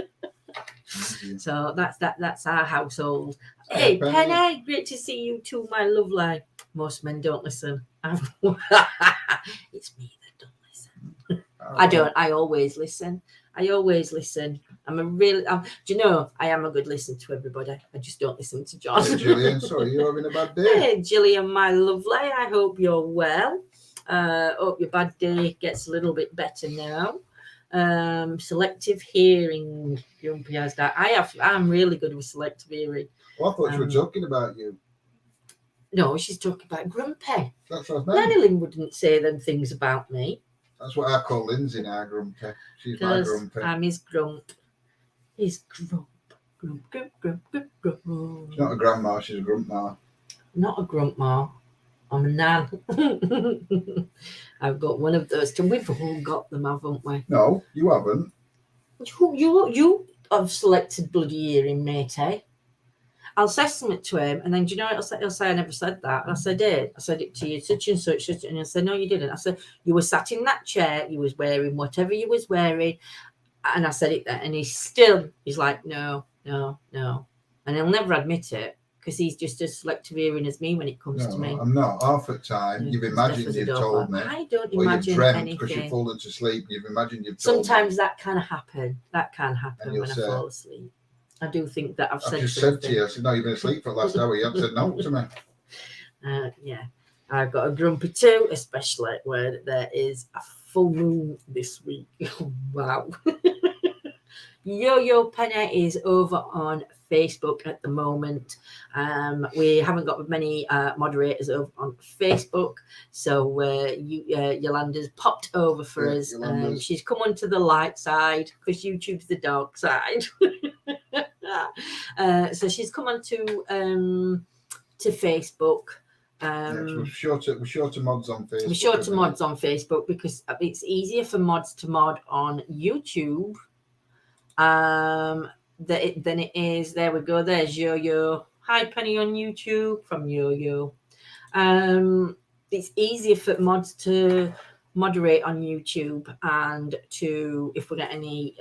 So that's our household. Hey, Penny, great to see you too, my lovely. Most men don't listen. It's me that don't listen. I don't. I always listen. Do you know, I am a good listener to everybody. I just don't listen to John. Hey, Gillian, sorry, you're having a bad day. Hey, Gillian, my lovely. I hope you're well. Hope your bad day gets a little bit better now. Selective hearing, Grumpy has that. I'm really good with selective hearing. Well, I thought you were talking about you. No, she's talking about Grumpy. That's what I meant. Nanny Lynn wouldn't say them things about me. That's what I call Lindsay now, Grumpy. She's my Grumpy. I'm his grump. His grump. Grump, grump, grump, grump, grump. She's not a grandma, she's a grumpma. Not a grumpma. I'm a nan. I've got one of those. We've all got them, haven't we? No, you haven't. You have selected bloody hearing, matey. I'll say something to him, and then do you know what he'll say? "I never said that." And I said, "I said it to you, such and such." And he'll say, "No, you didn't." I said, "You were sat in that chair. You was wearing whatever you was wearing." And I said it there, and he's like, "No, no, no," and he'll never admit it because he's just as selective hearing as me when it comes to me. I'm not. Half the time, you've imagined you've told me. I don't or imagine you've dreamt anything. because you've fallen to sleep. You've imagined you've told Sometimes me. that can happen. That can happen when I fall asleep. I do think that I've just said to you, I said, "No, you've been asleep for the last hour. You haven't said no to me." Yeah, I've got a grumpy too, especially where there is a full moon this week. Wow. Yo Penny is over on Facebook at the moment. We haven't got many moderators over on Facebook, so Yolanda's popped over for us. She's come onto the light side because YouTube's the dark side. So she's come onto to Facebook. We're short of mods on Facebook. We're short of mods on Facebook because it's easier for mods to mod on YouTube than it is. There we go. There's Yo-Yo. Hi, Penny on YouTube from Yo-Yo. It's easier for mods to moderate on YouTube and to, if we get any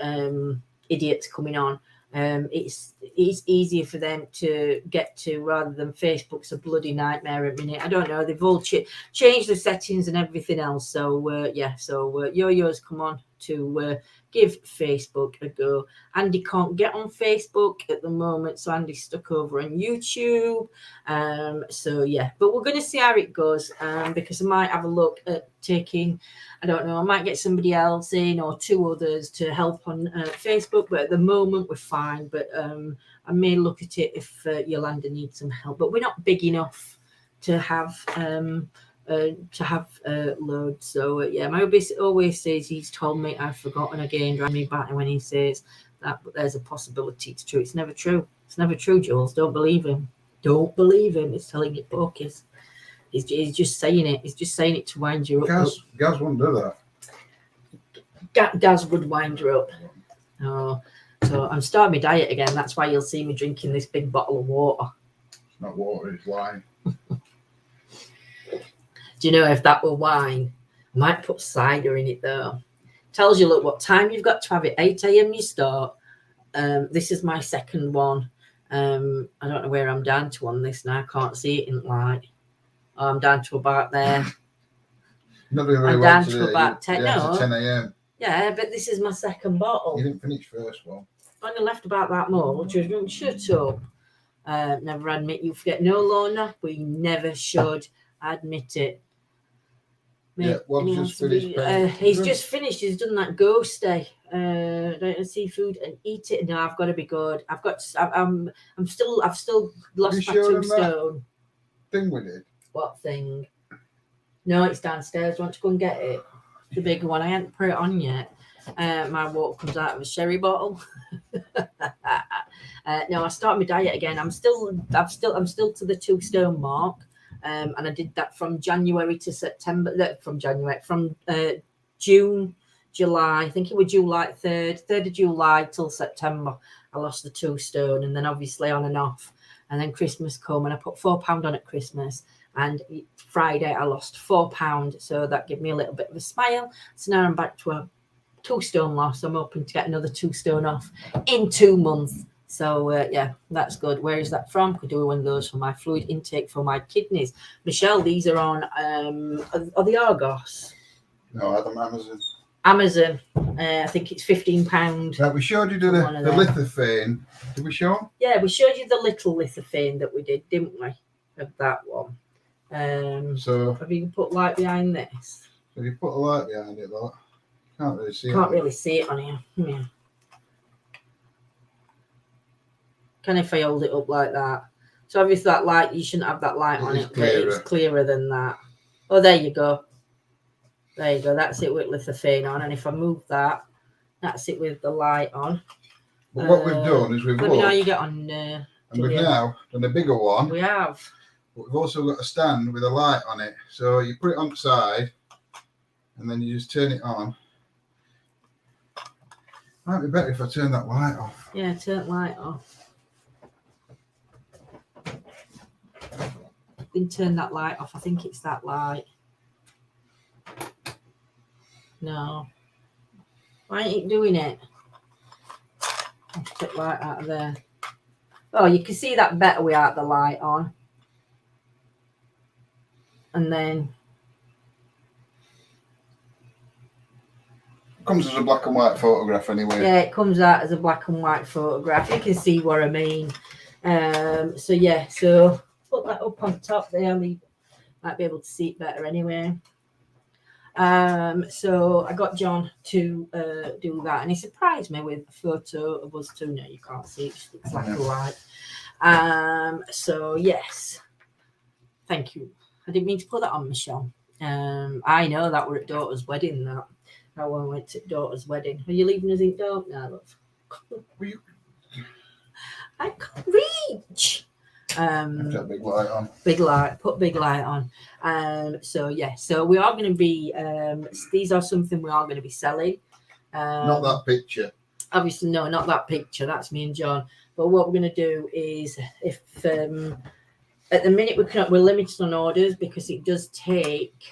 idiots coming on, it's easier for them to get to rather than Facebook's a bloody nightmare at minute. I don't know. They've all changed the settings and everything else. So Yo-Yo's come on to give Facebook a go. Andy can't get on Facebook at the moment, so Andy's stuck over on YouTube. But we're going to see how it goes because I might have a look at taking, I don't know, I might get somebody else in or two others to help on Facebook, but at the moment we're fine. But I may look at it if Yolanda needs some help, but we're not big enough to have loads. So my hubby always says he's told me I've forgotten again, driving me back when he says that, but there's a possibility it's true. It's never true. It's never true, Jules. Don't believe him. Don't believe him. He's telling you bokies. He's just saying it. He's just saying it to wind you up. Gaz wouldn't do that. Gaz would wind you up. Oh, so I'm starting my diet again. That's why you'll see me drinking this big bottle of water. It's not water, it's wine. Do you know if that were wine? I might put cider in it though. Tells you, look, what time you've got to have it. 8 a.m. you start. This is my second one. I don't know where I'm down to on this now. I can't see it in light. Oh, I'm down to about there. Not doing very I'm well down today. to about 10. Yeah, No. 10 a.m. Yeah, but this is my second bottle. You didn't finish first one. I only left about that much. Shut up. Never admit you forget. No, Lorna, we never should admit it. Yeah, well, just finished. He's just finished. He's done that ghost day. Don't eat seafood and eat it. No, I've got to be good. I've still lost my 2 stone. Thing we did. What thing? No, it's downstairs. Want to go and get it? The bigger one. I hadn't put it on yet. My water comes out of a sherry bottle. No, I started my diet again. I'm still to the 2 stone mark. And I did that from January to September. From June, July. I think it was July 3rd of July till September. I lost the 2 stone, and then obviously on and off. And then Christmas come, and I put £4 on at Christmas. And Friday I lost £4, so that gave me a little bit of a smile. So now I'm back to a 2 stone loss. I'm hoping to get another 2 stone off in 2 months. So that's good. Where is that from? Could do one of those for my fluid intake for my kidneys. Michelle, these are on are the Argos? No, I'm Amazon. Amazon. I think it's £15. Now we showed you the lithophane. Did we show? Yeah, we showed you the little lithophane that we did, didn't we? Of that one. So have you put light behind this? Have you put a light behind it, though? Can't really see it. Can't really see it on here. Yeah. Can if I hold it up like that? So obviously that light, you shouldn't have that light on it. It's clearer than that. Oh, there you go. There you go. That's it with lithophane on. And if I move that, that's it with the light on. But what we've done is we've let me know how you get on. And we've now done a bigger one. We have. But we've also got a stand with a light on it. So you put it on the side and then you just turn it on. Might be better if I turn that light off. Yeah, turn light off. Then turn that light off. I think it's that light. No. Why ain't it doing it? I'll take light out of there. Oh, you can see that better without the light on. And then it comes as a black and white photograph anyway. Yeah, it comes out as a black and white photograph. You can see what I mean. So put that up on top there. We might be able to see it better anyway. So I got John to do that, and he surprised me with a photo of us two. No, you can't see it. It's like a light. So yes, thank you. I didn't mean to put that on, Michelle. I know that we're at daughter's wedding. That one went to daughter's wedding. Are you leaving us in dark now, love? I can't reach. That big light on. Big light. Put big light on. So we are going to be. These are something we are going to be selling. Not that picture. Obviously, no, not that picture. That's me and John. But what we're going to do is, if at the minute we're limited on orders because it does take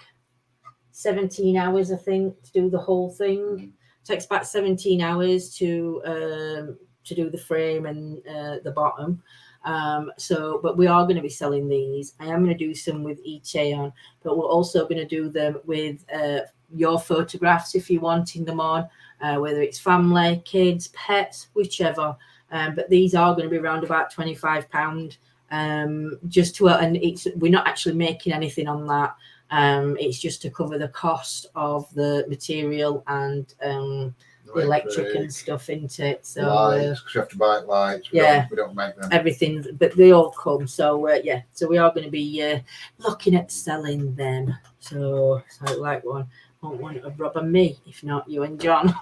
17 hours, I think, to do the whole thing. It takes about 17 hours to to do the frame and the bottom. But we are going to be selling these. I am going to do some with Echaeon, but we're also going to do them with your photographs if you're wanting them on, whether it's family, kids, pets, whichever. But these are going to be around about £25. Just to, and we're not actually making anything on that. It's just to cover the cost of the material and the electric and stuff into it. So lights, 'cause you have to buy lights. We don't make them. Everything, but they all come. So so we are going to be looking at selling them. So like want one of Rob and me, if not you and John.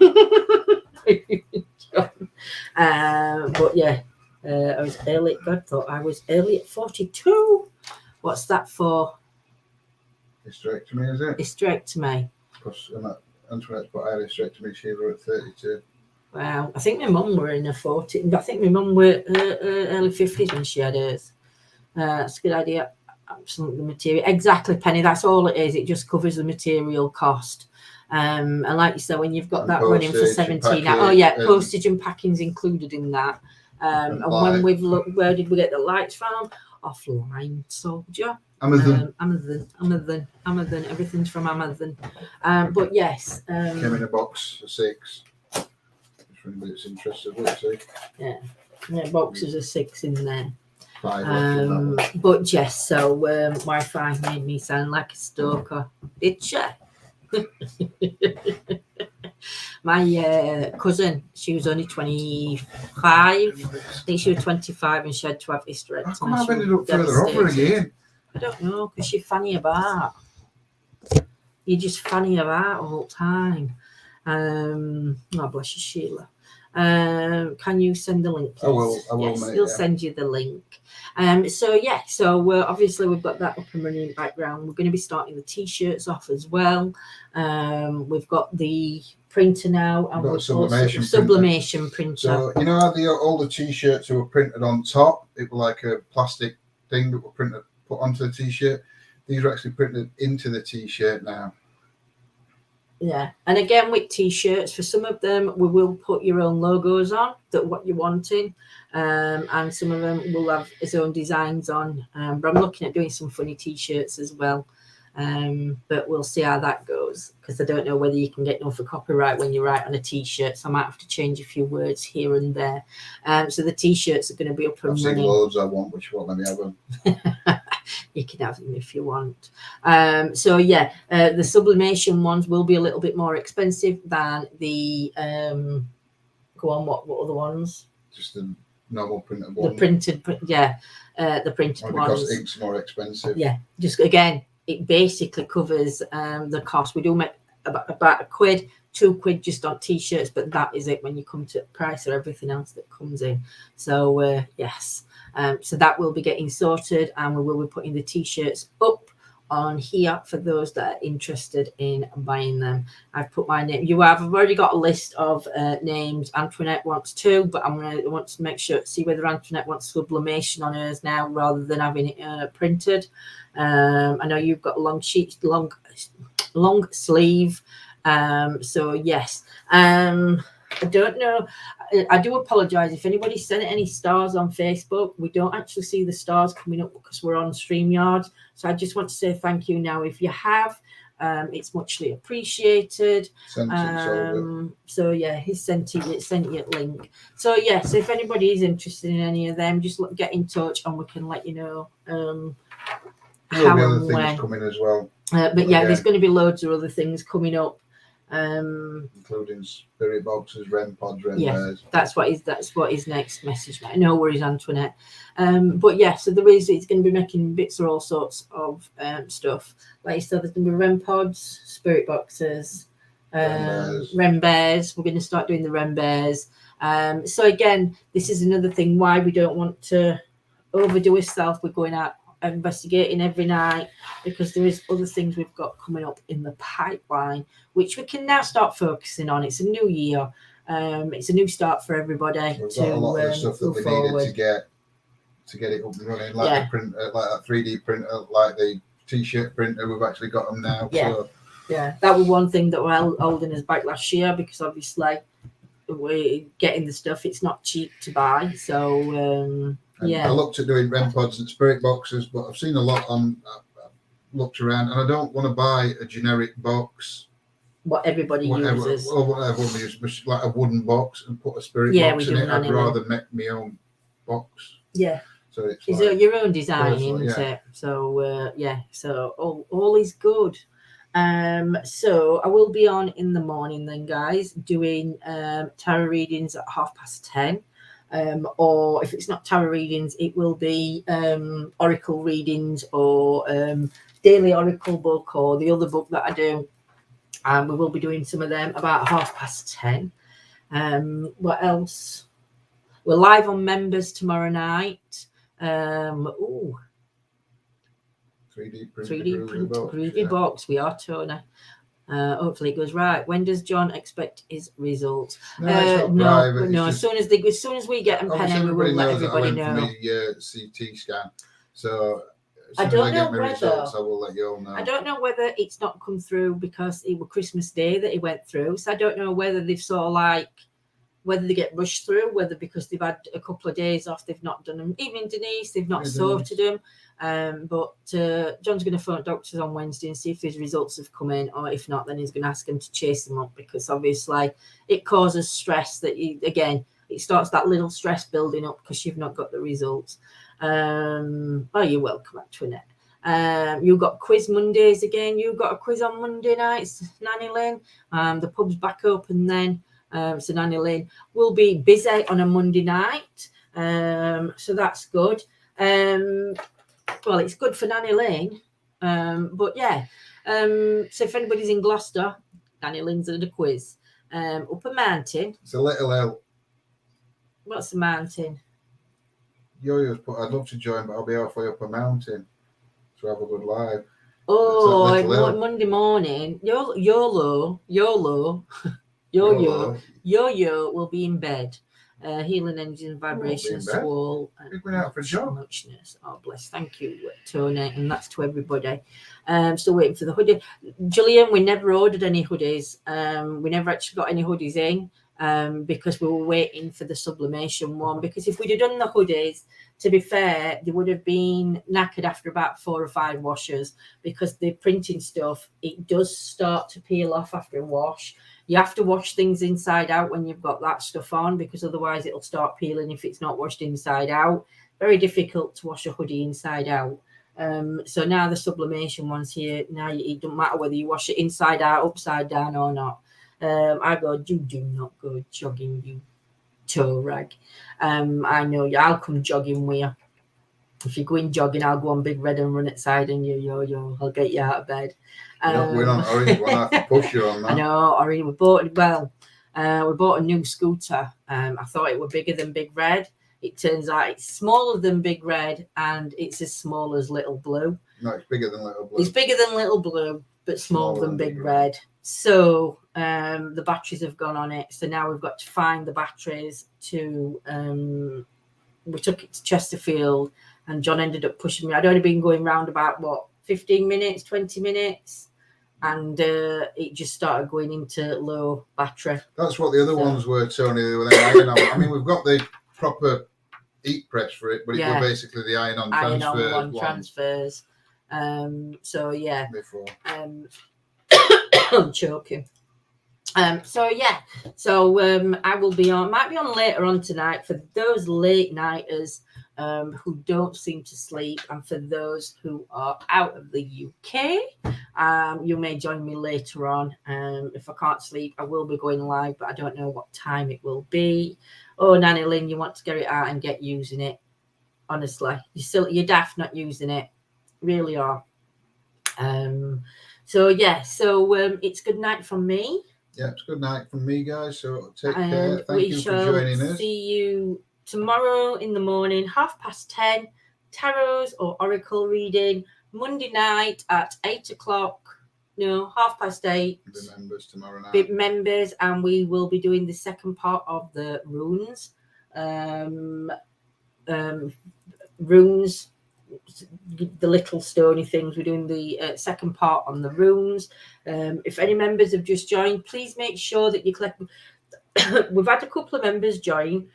But yeah, I was early. God thought I was early at 42. What's that for? Hysterectomy, is it? Hysterectomy. Because Antoinette's put her hysterectomy, she was at 32. Wow, I think my mum were in her 40s. I think my mum were early 50s when she had hers. That's a good idea. Absolutely, material. Exactly, Penny. That's all it is. It just covers the material cost. And like you said, when you've got that running for 17, postage and packing's included in that. And when we've looked, where did we get the lights from? Offline, Soldier. Amazon. Amazon. Everything's from Amazon. But yes. Came in a box of 6. If anybody's interested, we'll see. Yeah, boxes of 6 in there. 5 but yes, so Wi-Fi made me sound like a stalker. Did you? My cousin, she was only 25. I think she was 25 and she had to have hysterectomy. How come I've ended up further over again? I don't know, because you're fanny about. You're just fanny about all the time. Oh, bless you, Sheila. Can you send the link, please? I will, yes, mate, he'll send you the link. So obviously we've got that up and running in the background. We're going to be starting the t-shirts off as well. We've got the printer now, and we've sublimation printer. So you know how all the t-shirts were printed on top? It was like a plastic thing that were put onto the t-shirt. These are actually printed into the t-shirt now. Yeah, and again with t-shirts, for some of them we will put your own logos on, that what you're wanting, and some of them will have its own designs on. But I'm looking at doing some funny t-shirts as well. But we'll see how that goes, because I don't know whether you can get no for copyright when you write on a t-shirt, so I might have to change a few words here and there. So the t-shirts are going to be up and running. I've seen loads I want, but you won't let me have them. You can have them if you want. The sublimation ones will be a little bit more expensive than the what other ones? Just the normal printed ones. The printed ones. Because ink's more expensive. Yeah, just again, it basically covers the cost. We do make about £1, £2 just on t-shirts, but that is it when you come to price or everything else that comes in. So yes. So that will be getting sorted, and we will be putting the t-shirts up on here for those that are interested in buying them. I've put my name. I've already got a list of names. Antoinette wants 2, but I want to make sure, see whether Antoinette wants sublimation on hers now rather than having it printed. I know you've got a long sleeve. So yes. I don't know. I do apologise if anybody sent any stars on Facebook. We don't actually see the stars coming up because we're on StreamYard. So I just want to say thank you now if you have. It's muchly appreciated. So yeah, he sent you a link. So yeah, so if anybody is interested in any of them, just get in touch and we can let you know how and when. Coming as well. But yeah, there's going to be loads of other things coming up. Including spirit boxes, REM pods, REM bears. That's what his next message. No worries, Antoinette. But yeah, so it's going to be making bits of all sorts of stuff. Like you said, there's going to be REM pods, spirit boxes, REM bears. We're going to start doing the REM bears. So again, this is another thing why we don't want to overdo ourselves. We're going out investigating every night, because there is other things we've got coming up in the pipeline which we can now start focusing on. It's a new year. It's a new start for everybody. We've got a lot of the stuff that we needed to get it up and running, like the printer, like that 3D printer, like the t-shirt printer. We've actually got them now. Yeah, that was one thing that were holding us back last year, because obviously we're getting the stuff. It's not cheap to buy. So yeah. I looked at doing REM pods and spirit boxes, but I've seen a lot on. I've looked around, and I don't want to buy a generic box. What everybody uses. Or whatever we use, like a wooden box and put a spirit box in it. I'd rather make my own box. Yeah. So it's like your own design, isn't it? So yeah. So all is good. So I will be on in the morning then, guys, doing tarot readings at 10:30. Or if it's not tarot readings, it will be oracle readings or daily oracle book or the other book that I do. We will be doing some of them about 10:30. What else? We're live on members tomorrow night. 3D print groovy box. We are, Tony. Hopefully it goes right. When does John expect his results? No. As soon as we get them, Penny, we will let everybody know. For my CT scan, so I don't know whether results, I will let you all know. I don't know whether it's not come through because it was Christmas Day that it went through. So I don't know whether they've sort of like whether they get rushed through, whether because they've had a couple of days off, they've not done them. Even Denise, they've not sorted them. But John's going to phone doctors on Wednesday and see if his results have come in, or if not, then he's going to ask them to chase them up because obviously it causes stress that it starts that little stress building up because you've not got the results. You're welcome, Antoinette. You've got quiz Mondays again. You've got a quiz on Monday nights, Nanny Lynn. The pub's back open then. So Nanny Lynn will be busy on a Monday night. So that's good. Well, it's good for Nanny Lynn. But yeah. So if anybody's in Gloucester, Nanny Lynn's at a quiz. Up a mountain. It's a little L. What's the mountain? Yo-yo's put, I'd love to join, but I'll be halfway up a mountain to have a good live. Oh, Monday morning. YOLO. Yo-yo will be in bed. Healing engine vibration swole. You're going out for a job. Muchness. Oh, bless. Thank you, Tony. And that's to everybody. Still waiting for the hoodie. Julian, we never ordered any hoodies. We never actually got any hoodies in because we were waiting for the sublimation one. Because if we'd have done the hoodies, to be fair, they would have been knackered after about 4 or 5 washes because the printing stuff, it does start to peel off after a wash. You have to wash things inside out when you've got that stuff on because otherwise it'll start peeling if it's not washed inside out. Very difficult to wash a hoodie inside out. So now the sublimation one's here. Now it doesn't matter whether you wash it inside out, upside down or not. I go, you do not go jogging, you toe rag. I know you. I'll come jogging with you. If you're going jogging, I'll go on Big Red and run outside and yo. I'll get you out of bed. We're on Orange one. I have to push you on that. I know, Orange. We bought a new scooter. I thought it were bigger than Big Red. It turns out it's smaller than Big Red and it's as small as Little Blue. No, it's bigger than Little Blue. It's bigger than Little Blue, but smaller than Big Red. So the batteries have gone on it. So now we've got to find the batteries to. We took it to Chesterfield. And John ended up pushing me. I'd only been going round about, 15 minutes, 20 minutes. And it just started going into low battery. That's what the other ones were, Tony. They were iron on. I mean, we've got the proper heat press for it, but it was basically the iron-on transfers. So, yeah. Before. I'm choking. I will be on, might be on later on tonight for those late nighters who don't seem to sleep, and for those who are out of the UK, you may join me later on. If I can't sleep, I will be going live, but I don't know what time it will be. Oh, Nanny Lynn, you want to get it out and get using it. Honestly, you're daft not using it. Really are. It's good night from me. Yeah, it's good night from me, guys. So take care. Thank you for joining us. See you tomorrow in the morning, 10:30, tarots or oracle reading. Monday night at 8 o'clock. No, 8:30. The members tomorrow night. Big members, and we will be doing the second part of the runes. Runes, the little stony things. We're doing the second part on the runes. If any members have just joined, please make sure that you click. we've had a couple of members join,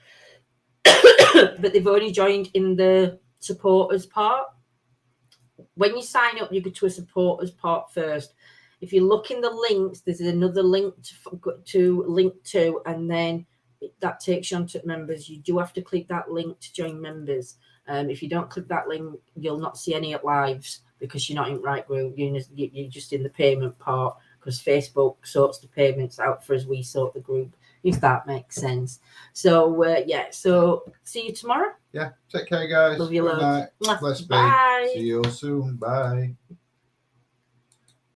but they've only joined in the supporters part. When you sign up, you go to a supporters part first. If you look in the links, there's another link to link to, and then that takes you onto members. You do have to click that link to join members. If you don't click that link, you'll not see any lives because you're not in right group. You're just in the payment part because Facebook sorts the payments out for us. We sort the group, if that makes sense. So yeah. So see you tomorrow. Yeah. Take care, guys. Love you Good loads. night. Bless be. Bye. See you all soon. Bye.